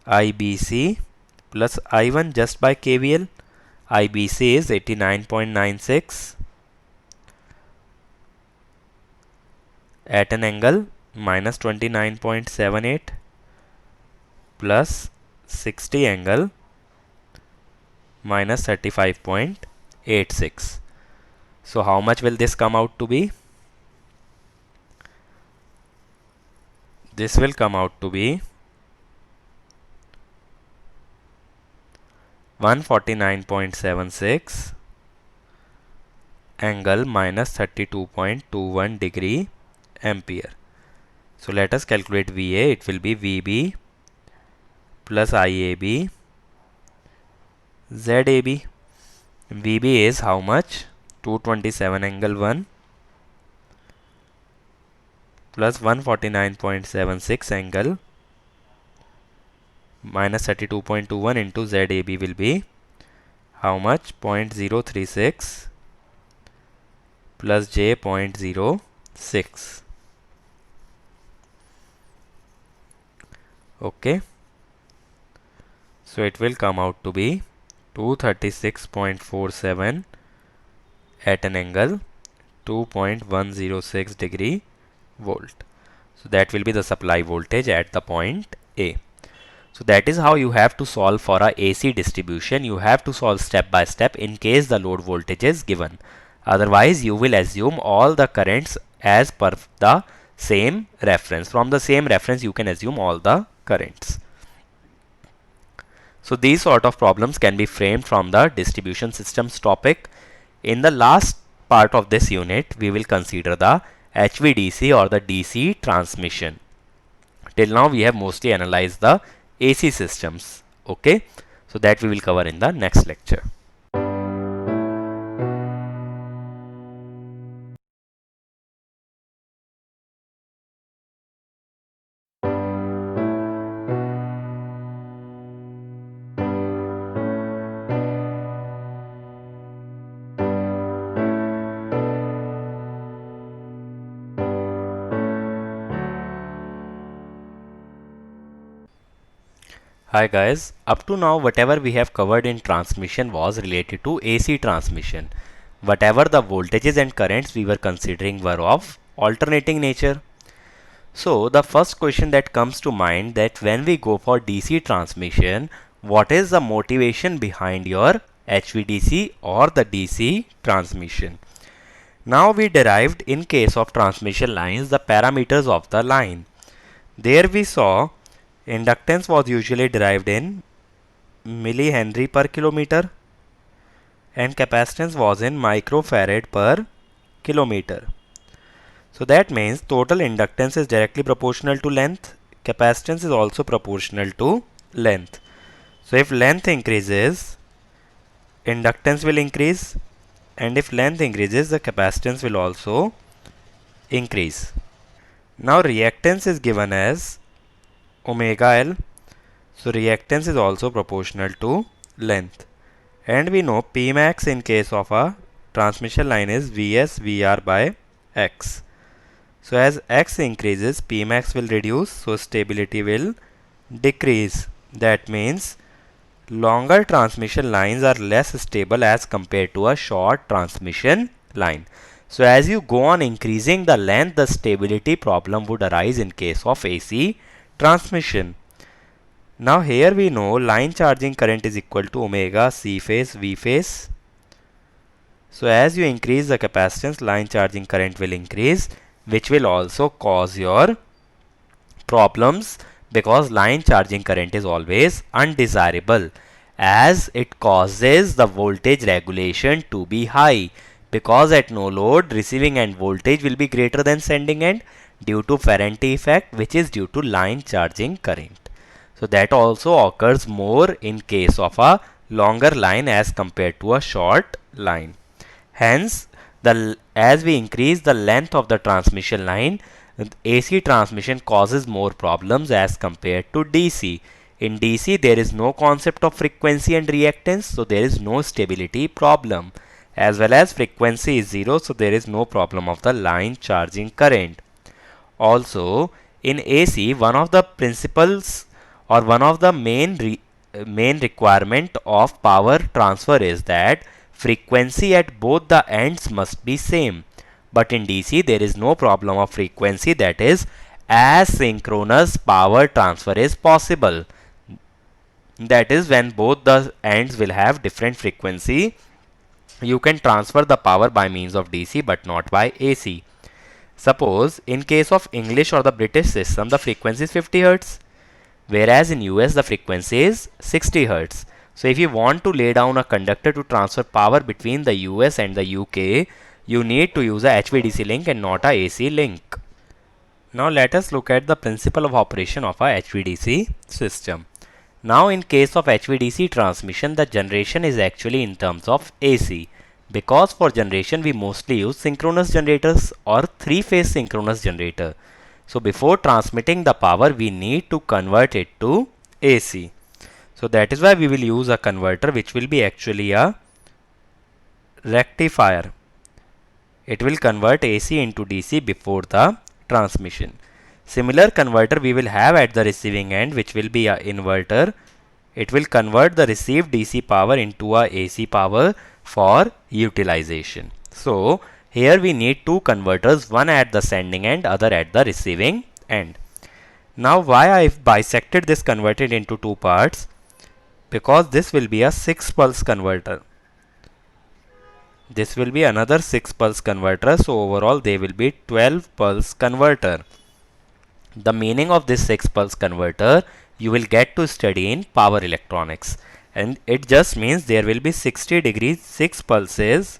[SPEAKER 1] IBC plus I1 just by KVL. IBC is 89.96 at an angle minus 29.78 plus 60 angle minus 35.86. So how much will this come out to be? This will come out to be 149.76 angle minus 32.21 degree ampere. So let us calculate VA. It will be VB plus IAB ZAB. VB is how much? 227 angle 1 plus 149.76 angle minus 32.21 into ZAB will be how much? 0.036 plus J 0.06. Okay. So it will come out to be 236.47 at an angle 2.106 degree volt. So that will be the supply voltage at the point A. So that is how you have to solve for a AC distribution. You have to solve step by step in case the load voltage is given. Otherwise, you will assume all the currents as per the same reference. From the same reference, you can assume all the currents. So these sort of problems can be framed from the distribution systems topic. In the last part of this unit, we will consider the HVDC or the DC transmission. Till now, we have mostly analyzed the AC systems. Okay, so that we will cover in the next lecture. Hi guys, up to now whatever we have covered in transmission was related to AC transmission. Whatever the voltages and currents we were considering were of alternating nature. So the first question that comes to mind, that when we go for DC transmission, what is the motivation behind your HVDC or the DC transmission? Now we derived in case of transmission lines the parameters of the line. There we saw inductance was usually derived in millihenry per kilometer and capacitance was in microfarad per kilometer. So that means total inductance is directly proportional to length. Capacitance is also proportional to length. So if length increases, inductance will increase, and if length increases, the capacitance will also increase. Now reactance is given as omega L. So reactance is also proportional to length. And we know Pmax in case of a transmission line is Vs Vr by X. So as X increases, Pmax will reduce, so stability will decrease. That means longer transmission lines are less stable as compared to a short transmission line. So as you go on increasing the length, the stability problem would arise in case of AC transmission. Now here we know line charging current is equal to omega C phase V phase. So as you increase the capacitance, line charging current will increase, which will also cause your problems because line charging current is always undesirable as it causes the voltage regulation to be high, because at no load receiving end voltage will be greater than sending end due to Ferranti effect, which is due to line charging current. So that also occurs more in case of a longer line as compared to a short line. Hence, as we increase the length of the transmission line, AC transmission causes more problems as compared to DC. In DC, there is no concept of frequency and reactance, so there is no stability problem. As well as frequency is 0, so there is no problem of the line charging current. Also, in AC, one of the principles or one of the main requirement of power transfer is that frequency at both the ends must be same. But in DC, there is no problem of frequency, that is, asynchronous power transfer is possible. That is, when both the ends will have different frequency, you can transfer the power by means of DC but not by AC. Suppose in case of English or the British system, the frequency is 50 Hz, whereas in US the frequency is 60 Hz. So if you want to lay down a conductor to transfer power between the US and the UK, you need to use a HVDC link and not a AC link. Now let us look at the principle of operation of a HVDC system. Now in case of HVDC transmission, the generation is actually in terms of AC. Because for generation we mostly use synchronous generators or three-phase synchronous generator. So before transmitting the power, we need to convert it to AC. So that is why we will use a converter which will be actually a rectifier. It will convert AC into DC before the transmission. Similar converter we will have at the receiving end, which will be an inverter. It will convert the received DC power into a AC power for utilization. So here we need two converters, one at the sending end, other at the receiving end. Now why I have bisected this converter into two parts? Because this will be a 6 pulse converter. This will be another 6 pulse converter. So overall they will be 12 pulse converter. The meaning of this 6 pulse converter you will get to study in power electronics, and it just means there will be 60 degrees 6 pulses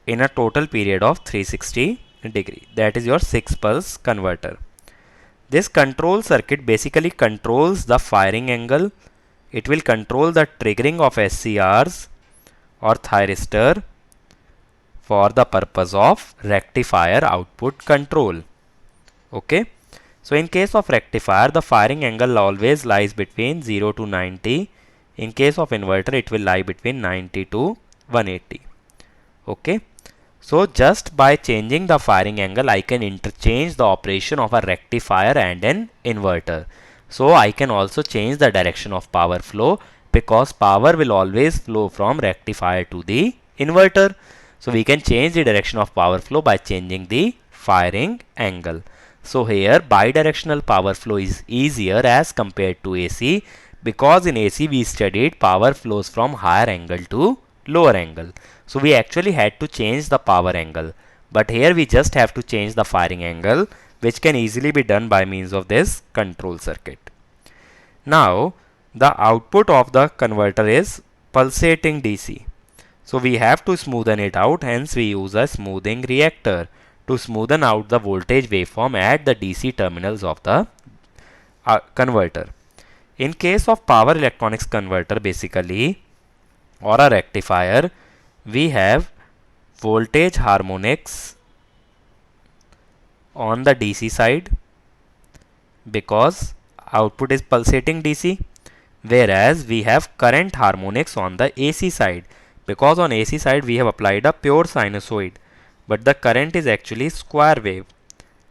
[SPEAKER 1] in a total period of 360 degree. That is your 6 pulse converter. This control circuit basically controls the firing angle. It will control the triggering of SCRs or thyristor for the purpose of rectifier output control. Okay. So in case of rectifier, the firing angle always lies between 0 to 90. In case of inverter, it will lie between 90 to 180. Okay. So just by changing the firing angle, I can interchange the operation of a rectifier and an inverter. So I can also change the direction of power flow, because power will always flow from rectifier to the inverter. So we can change the direction of power flow by changing the firing angle. So here bidirectional power flow is easier as compared to AC, because in AC we studied power flows from higher angle to lower angle. So we actually had to change the power angle, but here we just have to change the firing angle, which can easily be done by means of this control circuit. Now the output of the converter is pulsating DC. So we have to smoothen it out, hence we use a smoothing reactor to smoothen out the voltage waveform at the DC terminals of the converter. In case of power electronics converter basically, or a rectifier, we have voltage harmonics on the DC side because output is pulsating DC, whereas we have current harmonics on the AC side, because on AC side we have applied a pure sinusoid, but the current is actually square wave,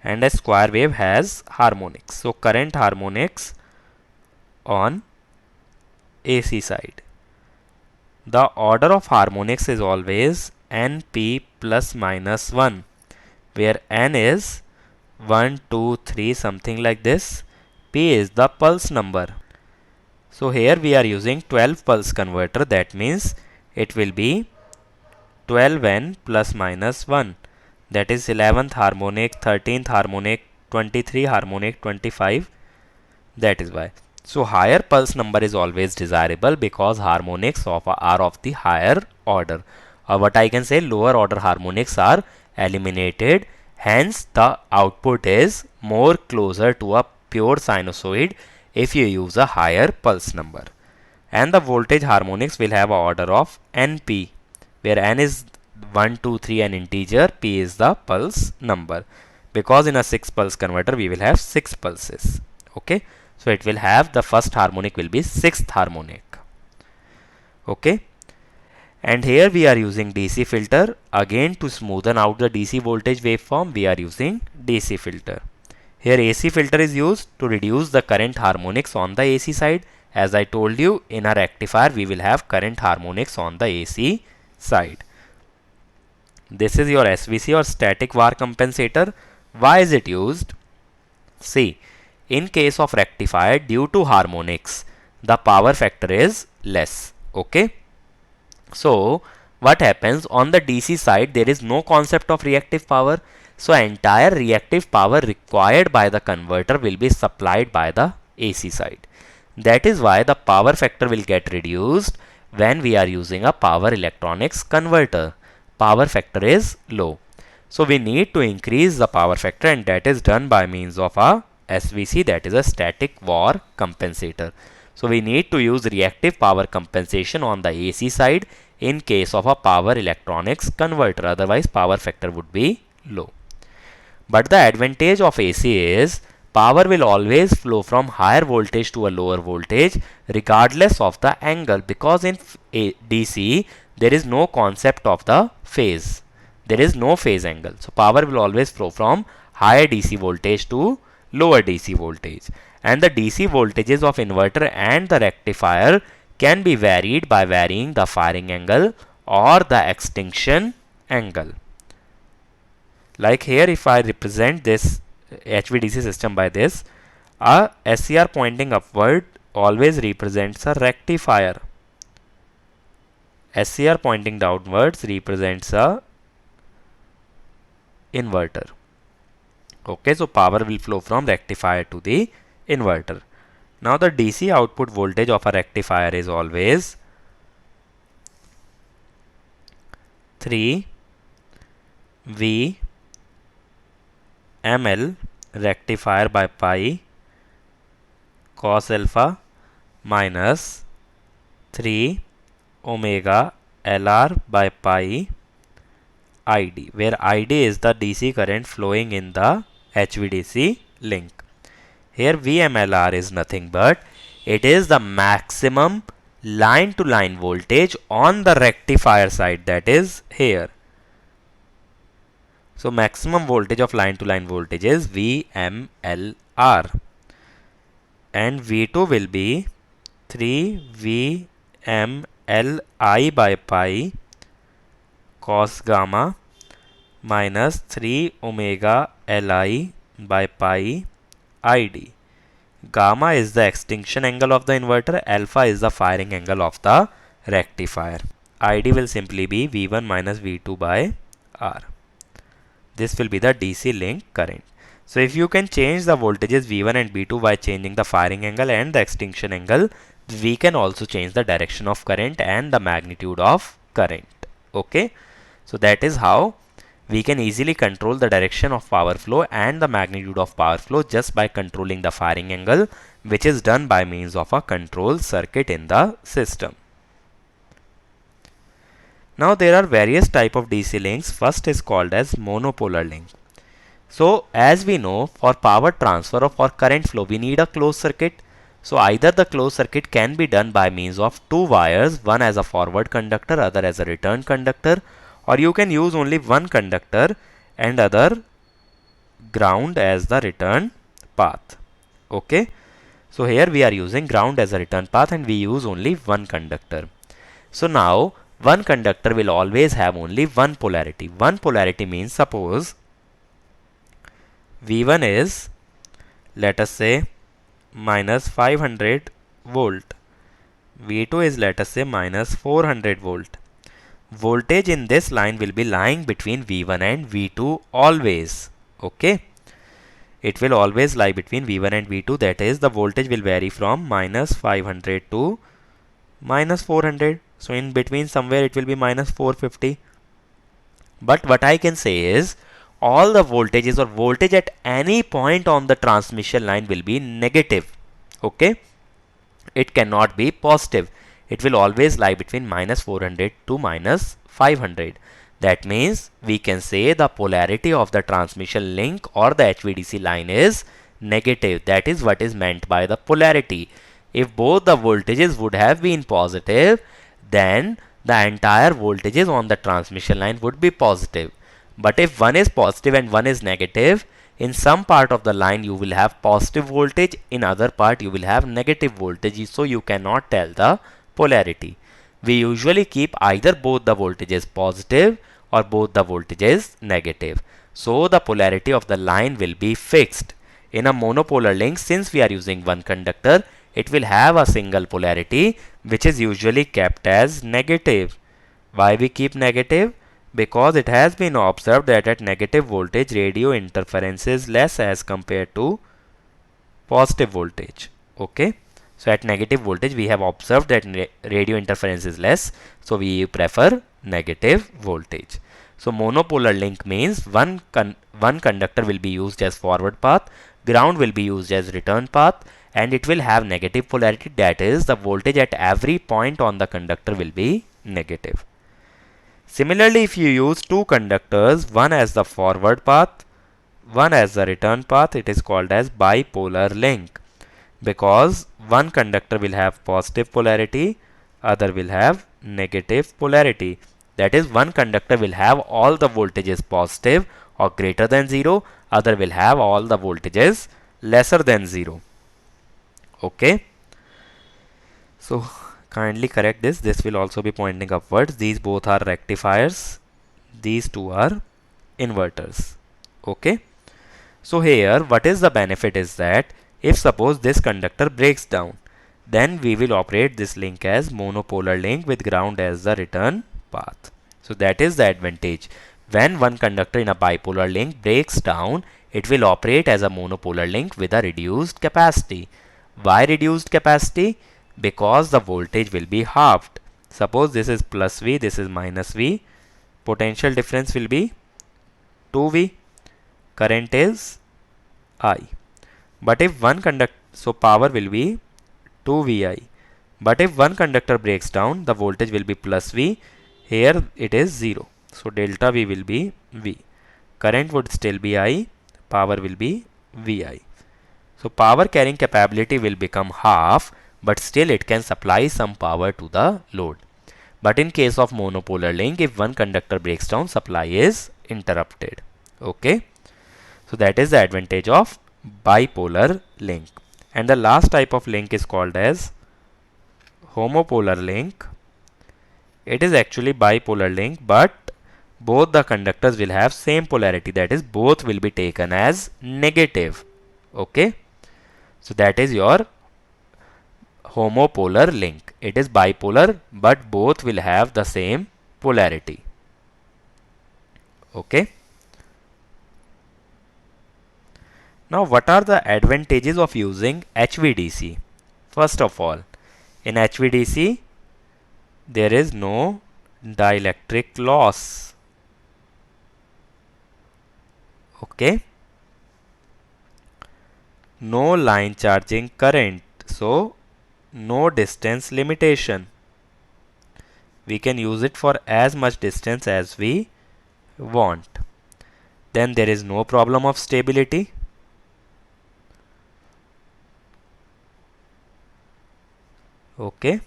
[SPEAKER 1] and a square wave has harmonics. So current harmonics on AC side. The order of harmonics is always NP plus minus 1, where N is 1, 2, 3 something like this. P is the pulse number. So here we are using 12 pulse converter, that means it will be 12N plus minus 1, that is 11th harmonic, 13th harmonic, 23 harmonic, 25. That is why. So higher pulse number is always desirable because harmonics are of the higher order. Or what I can say, lower order harmonics are eliminated. Hence, the output is more closer to a pure sinusoid if you use a higher pulse number. And the voltage harmonics will have a order of NP, where N is 1, 2, 3 an integer, P is the pulse number. Because in a 6 pulse converter we will have 6 pulses. Okay. So it will have the first harmonic will be 6th harmonic. Okay. And here we are using DC filter. Again, to smoothen out the DC voltage waveform, we are using DC filter. Here AC filter is used to reduce the current harmonics on the AC side. As I told you, in a rectifier we will have current harmonics on the AC side. This is your SVC or static VAR compensator. Why is it used? See, in case of rectifier, due to harmonics, the power factor is less. Okay. So what happens on the DC side, there is no concept of reactive power. So entire reactive power required by the converter will be supplied by the AC side. That is why the power factor will get reduced when we are using a power electronics converter. Power factor is low. So we need to increase the power factor, and that is done by means of a SVC, that is a static VAR compensator. So we need to use reactive power compensation on the AC side in case of a power electronics converter. Otherwise power factor would be low. But the advantage of AC is power will always flow from higher voltage to a lower voltage regardless of the angle, because in DC there is no concept of the phase. There is no phase angle. So power will always flow from higher DC voltage to lower DC voltage. And the DC voltages of inverter and the rectifier can be varied by varying the firing angle or the extinction angle. Like here, if I represent this HVDC system by this, a SCR pointing upward always represents a rectifier. SCR pointing downwards represents a inverter. Okay, so power will flow from rectifier to the inverter. Now the DC output voltage of a rectifier is always 3 V ml rectifier by pi cos alpha minus 3 omega LR by pi ID, where ID is the DC current flowing in the HVDC link. Here VMLR is nothing but it is the maximum line to line voltage on the rectifier side, that is here. So maximum voltage of line to line voltage is VMLR, and V2 will be 3 VMLI by pi cos gamma minus 3 omega Li by pi ID. Gamma is the extinction angle of the inverter, alpha is the firing angle of the rectifier. ID will simply be V1 minus V2 by R. This will be the DC link current. So if you can change the voltages V1 and V2 by changing the firing angle and the extinction angle, we can also change the direction of current and the magnitude of current. Okay. So that is how we can easily control the direction of power flow and the magnitude of power flow just by controlling the firing angle, which is done by means of a control circuit in the system. Now there are various type of DC links. First is called as monopolar link. So as we know, for power transfer or for current flow we need a closed circuit. So either the closed circuit can be done by means of two wires, one as a forward conductor, other as a return conductor, or you can use only one conductor and other ground as the return path. Okay. So here we are using ground as a return path and we use only one conductor. So now one conductor will always have only one polarity. One polarity means, suppose V1 is, let us say, minus 500 volt. V2 is, let us say, minus 400 volt. Voltage in this line will be lying between V1 and V2 always. Okay. it will always lie between V1 and V2. That is, the voltage will vary from minus 500 to minus 400. So in between somewhere it will be minus 450. But what I can say is all the voltages or voltage at any point on the transmission line will be negative. Okay, it cannot be positive. It will always lie between minus 400 to minus 500. That means we can say the polarity of the transmission link or the HVDC line is negative. That is what is meant by the polarity. If both the voltages would have been positive, then the entire voltages on the transmission line would be positive. But if one is positive and one is negative, in some part of the line you will have positive voltage, in other part you will have negative voltage, so you cannot tell the polarity. We usually keep either both the voltages positive or both the voltages negative. So the polarity of the line will be fixed. In a monopolar link, since we are using one conductor, it will have a single polarity which is usually kept as negative. Why we keep negative? Because it has been observed that at negative voltage radio interference is less as compared to positive voltage. Okay, so at negative voltage we have observed that radio interference is less, so we prefer negative voltage. So monopolar link means one conductor will be used as forward path, ground will be used as return path, and it will have negative polarity. That is, the voltage at every point on the conductor will be negative. Similarly, if you use two conductors, one as the forward path, one as the return path, it is called as bipolar link, because one conductor will have positive polarity, other will have negative polarity. That is, one conductor will have all the voltages positive or greater than 0, other will have all the voltages lesser than 0. Okay, so kindly correct this. This will also be pointing upwards. These both are rectifiers, these two are inverters. Okay, so here what is the benefit is that if suppose this conductor breaks down, then we will operate this link as monopolar link with ground as the return path. So that is the advantage. When one conductor in a bipolar link breaks down, it will operate as a monopolar link with a reduced capacity. Why reduced capacity? Because the voltage will be halved. Suppose this is plus V, this is minus V. Potential difference will be 2V. Current is I. But if one conductor, so power will be 2Vi. But if one conductor breaks down, the voltage will be plus V. Here it is 0. So delta V will be V. Current would still be I. Power will be Vi. So power carrying capability will become half, but still it can supply some power to the load. But in case of monopolar link, if one conductor breaks down, supply is interrupted. Okay, so that is the advantage of bipolar link. And the last type of link is called as homopolar link. It is actually bipolar link, but both the conductors will have same polarity, that is both will be taken as negative. Okay, so that is your homopolar link. It is bipolar, but both will have the same polarity. Okay, now what are the advantages of using HVDC? First of all, in HVDC there is no dielectric loss. Okay, no line charging current, so no distance limitation. We can use it for as much distance as we want. Then there is no problem of stability. Okay,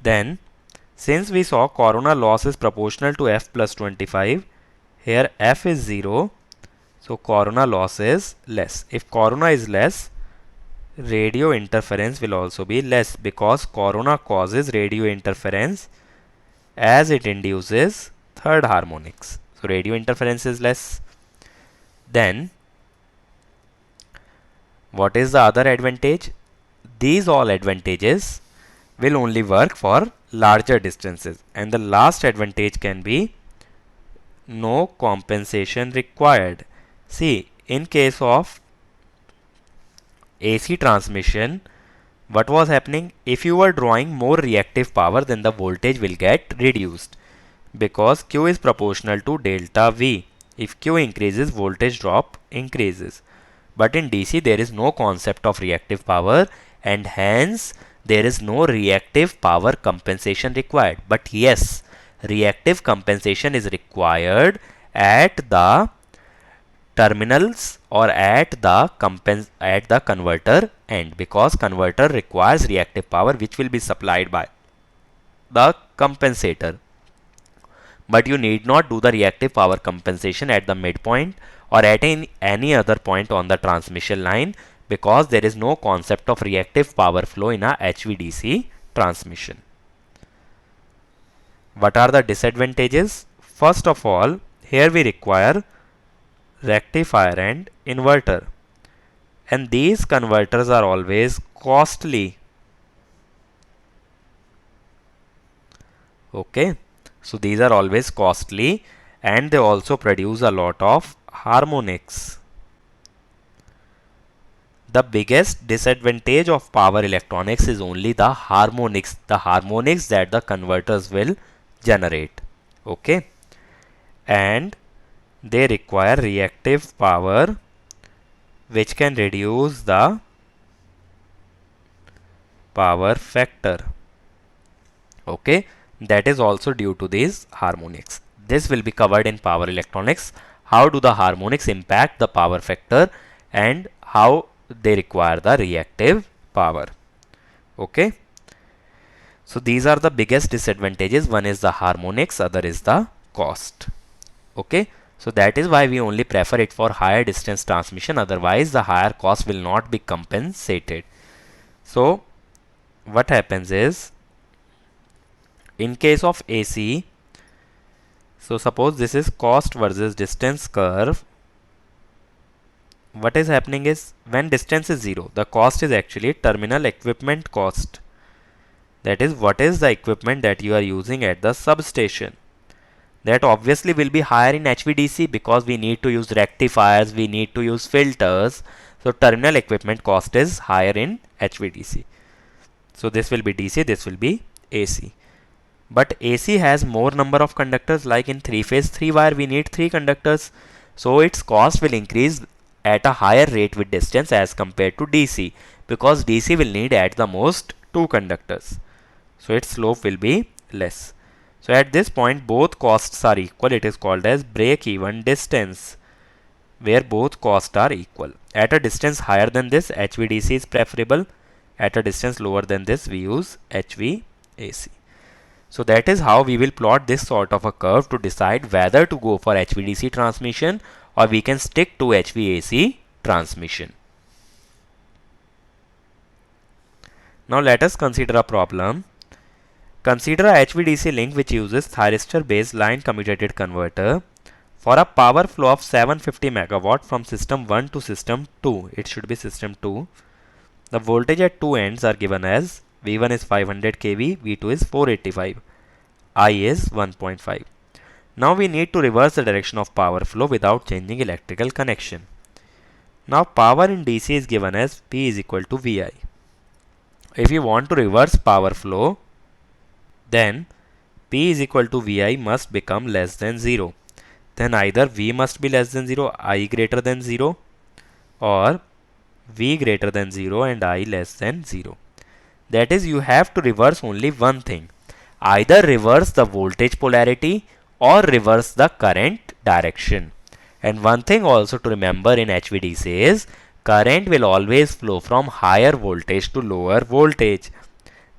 [SPEAKER 1] then since we saw corona loss is proportional to F plus 25, here F is 0, so corona loss is less. If corona is less, radio interference will also be less, because corona causes radio interference as it induces third harmonics. So radio interference is less. Then what is the other advantage? These all advantages will only work for larger distances. And the last advantage can be no compensation required. See, in case of AC transmission, what was happening? If you were drawing more reactive power, then the voltage will get reduced because Q is proportional to delta V. If Q increases, voltage drop increases. But in DC, there is no concept of reactive power, and hence there is no reactive power compensation required. But yes, reactive compensation is required at the terminals or at the converter end, because converter requires reactive power which will be supplied by the compensator. But you need not do the reactive power compensation at the midpoint or at any other point on the transmission line, because there is no concept of reactive power flow in a HVDC transmission. What are the disadvantages? First of all, here we require rectifier and inverter, and these converters are always costly. Okay, so these are always costly, and they also produce a lot of harmonics. The biggest disadvantage of power electronics is only the harmonics that the converters will generate. Okay, and they require reactive power which can reduce the power factor. Okay, that is also due to these harmonics. This will be covered in power electronics. How do the harmonics impact the power factor and how they require the reactive power. Okay, so these are the biggest disadvantages. One is the harmonics, other is the cost. Okay, so that is why we only prefer it for higher distance transmission, otherwise the higher cost will not be compensated. So what happens is, in case of AC, so suppose this is cost versus distance curve. What is happening is, when distance is 0, the cost is actually terminal equipment cost. That is, what is the equipment that you are using at the substation. That obviously will be higher in HVDC because we need to use rectifiers, we need to use filters. So terminal equipment cost is higher in HVDC. So this will be DC, this will be AC. But AC has more number of conductors, like in 3-phase 3-wire we need 3 conductors. So its cost will increase at a higher rate with distance as compared to DC, because DC will need at the most 2 conductors. So its slope will be less. So at this point both costs are equal. It is called as break-even distance, where both costs are equal. At a distance higher than this, HVDC is preferable. At a distance lower than this, we use HVAC. So that is how we will plot this sort of a curve to decide whether to go for HVDC transmission or we can stick to HVAC transmission. Now let us consider a problem. Consider a HVDC link which uses thyristor based line commutated converter for a power flow of 750 megawatt from system 1 to system 2. It should be system 2. The voltage at two ends are given as V1 is 500 kV, V2 is 485, I is 1.5. Now we need to reverse the direction of power flow without changing electrical connection. Now power in DC is given as P is equal to VI. If you want to reverse power flow, then P is equal to VI must become less than 0. Then either V must be less than 0, I greater than 0, or V greater than 0 and I less than 0. That is, you have to reverse only one thing. Either reverse the voltage polarity or reverse the current direction. And one thing also to remember in HVDC is, current will always flow from higher voltage to lower voltage.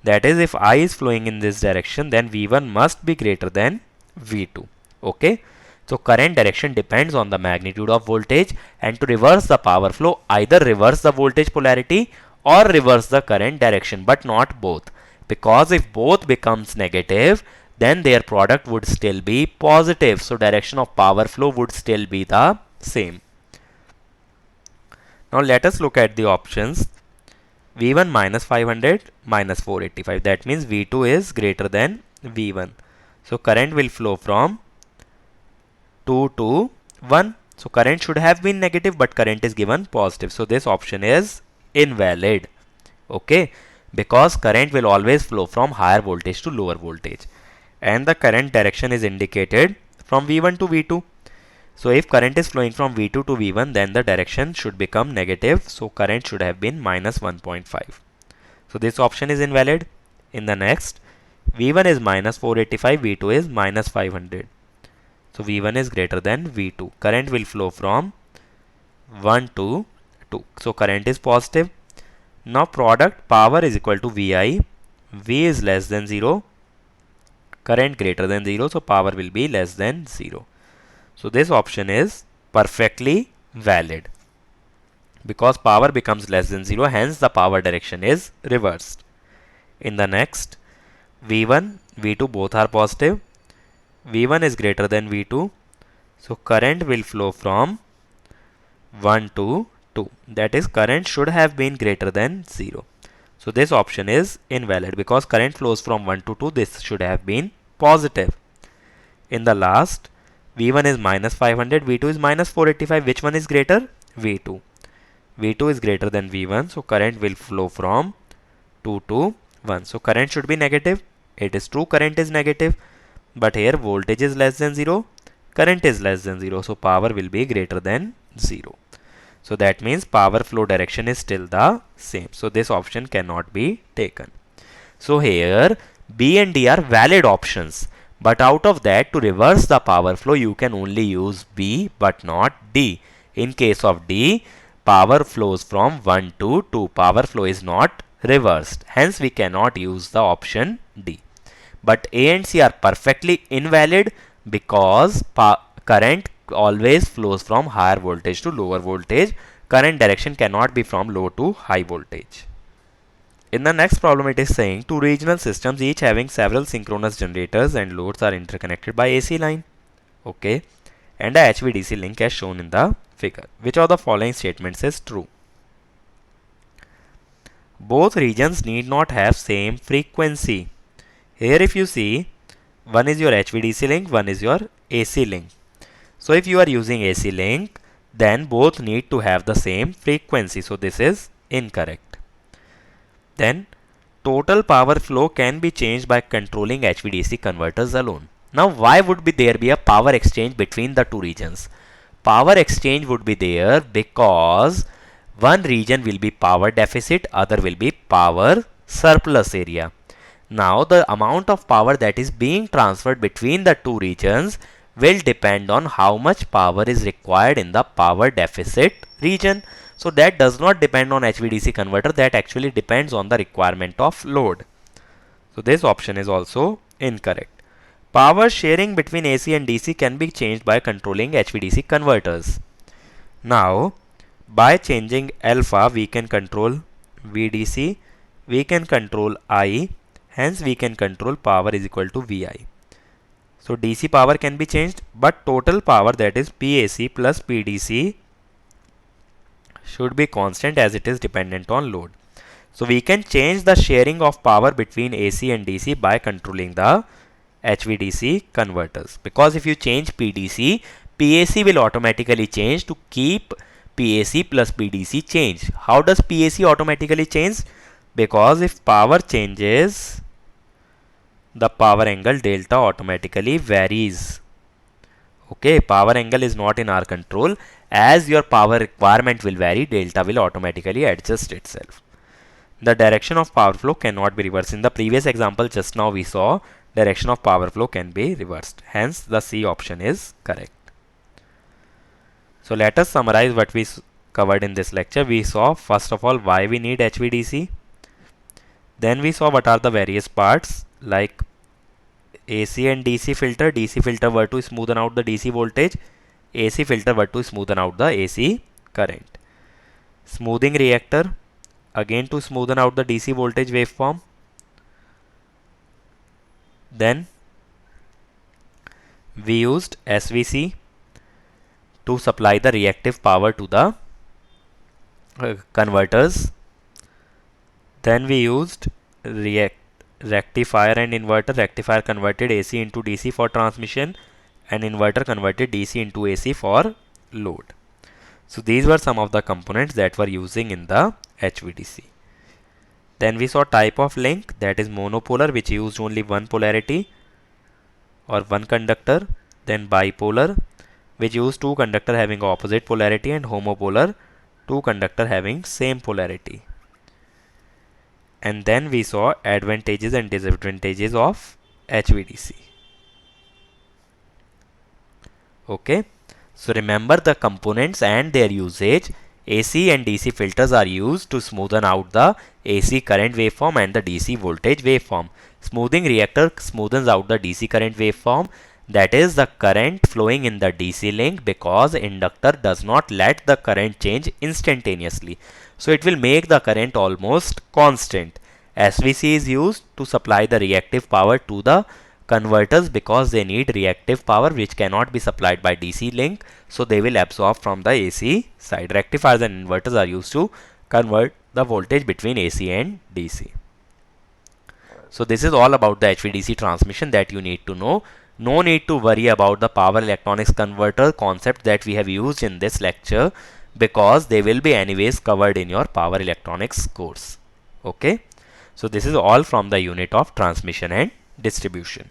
[SPEAKER 1] That is, if I is flowing in this direction, then V1 must be greater than V2. Okay. So current direction depends on the magnitude of voltage, and to reverse the power flow, either reverse the voltage polarity or reverse the current direction, but not both. Because if both becomes negative, then their product would still be positive. So direction of power flow would still be the same. Now let us look at the options. V1 minus 500 minus 485. That means V2 is greater than V1. So current will flow from 2 to 1. So current should have been negative, but current is given positive. So this option is invalid. Okay, because current will always flow from higher voltage to lower voltage, and the current direction is indicated from V1 to V2. So if current is flowing from V2 to V1, then the direction should become negative. So current should have been minus 1.5. So this option is invalid. In the next, V1 is minus 485, V2 is minus 500. So V1 is greater than V2. Current will flow from 1 to 2. So current is positive. Now product power is equal to VI. V is less than 0. Current greater than 0. So power will be less than 0. So this option is perfectly valid. Because power becomes less than 0, hence the power direction is reversed. In the next, V1, V2 both are positive. V1 is greater than V2. So current will flow from 1 to 2. That is, current should have been greater than 0. So this option is invalid because current flows from 1 to 2. This should have been positive. In the last, V1 is minus 500, V2 is minus 485. Which one is greater? V2. V2 is greater than V1. So current will flow from 2 to 1. So current should be negative. It is true, current is negative. But here voltage is less than 0. Current is less than 0. So power will be greater than 0. So that means power flow direction is still the same. So this option cannot be taken. So here B and D are valid options. But out of that, to reverse the power flow, you can only use B but not D. In case of D, power flows from 1 to 2. Power flow is not reversed. Hence, we cannot use the option D. But A and C are perfectly invalid because current always flows from higher voltage to lower voltage. Current direction cannot be from low to high voltage. In the next problem, it is saying two regional systems each having several synchronous generators and loads are interconnected by AC line. Okay. And a HVDC link as shown in the figure. Which of the following statements is true? Both regions need not have same frequency. Here if you see, one is your HVDC link, one is your AC link. So if you are using AC link, then both need to have the same frequency. So this is incorrect. Then total power flow can be changed by controlling HVDC converters alone. Now why would there be a power exchange between the two regions? Power exchange would be there because one region will be power deficit, other will be power surplus area. Now the amount of power that is being transferred between the two regions will depend on how much power is required in the power deficit region. So that does not depend on HVDC converter, that actually depends on the requirement of load. So this option is also incorrect. Power sharing between AC and DC can be changed by controlling HVDC converters. Now by changing alpha we can control VDC, we can control I, hence we can control power is equal to VI. So DC power can be changed, but total power, that is PAC plus PDC, should be constant as it is dependent on load. So we can change the sharing of power between AC and DC by controlling the HVDC converters. Because if you change PDC, PAC will automatically change to keep PAC plus PDC change. How does PAC automatically change? Because if power changes, the power angle delta automatically varies. Okay, power angle is not in our control. As your power requirement will vary, delta will automatically adjust itself. The direction of power flow cannot be reversed. In the previous example just now we saw direction of power flow can be reversed. Hence the C option is correct. So let us summarize what we covered in this lecture. We saw first of all why we need HVDC. Then we saw what are the various parts like AC and DC filter. DC filter were to smoothen out the DC voltage. AC filter were to smoothen out the AC current. Smoothing reactor, again to smoothen out the DC voltage waveform. Then we used SVC to supply the reactive power to the converters. Then we used rectifier and inverter. Rectifier converted AC into DC for transmission, and inverter converted DC into AC for load. So these were some of the components that were using in the HVDC. Then we saw type of link, that is monopolar, which used only one polarity or one conductor. Then bipolar, which used two conductor having opposite polarity, and homopolar, two conductor having same polarity. And then we saw advantages and disadvantages of HVDC. Okay, so remember the components and their usage. AC and DC filters are used to smoothen out the AC current waveform and the DC voltage waveform. Smoothing reactor smoothens out the DC current waveform, that is the current flowing in the DC link, because inductor does not let the current change instantaneously. So it will make the current almost constant. SVC is used to supply the reactive power to the converters, because they need reactive power which cannot be supplied by DC link, so they will absorb from the AC side. Rectifiers and inverters are used to convert the voltage between AC and DC. So this is all about the HVDC transmission that you need to know. No need to worry about the power electronics converter concept that we have used in this lecture, because they will be anyways covered in your power electronics course. Okay, so this is all from the unit of transmission and distribution.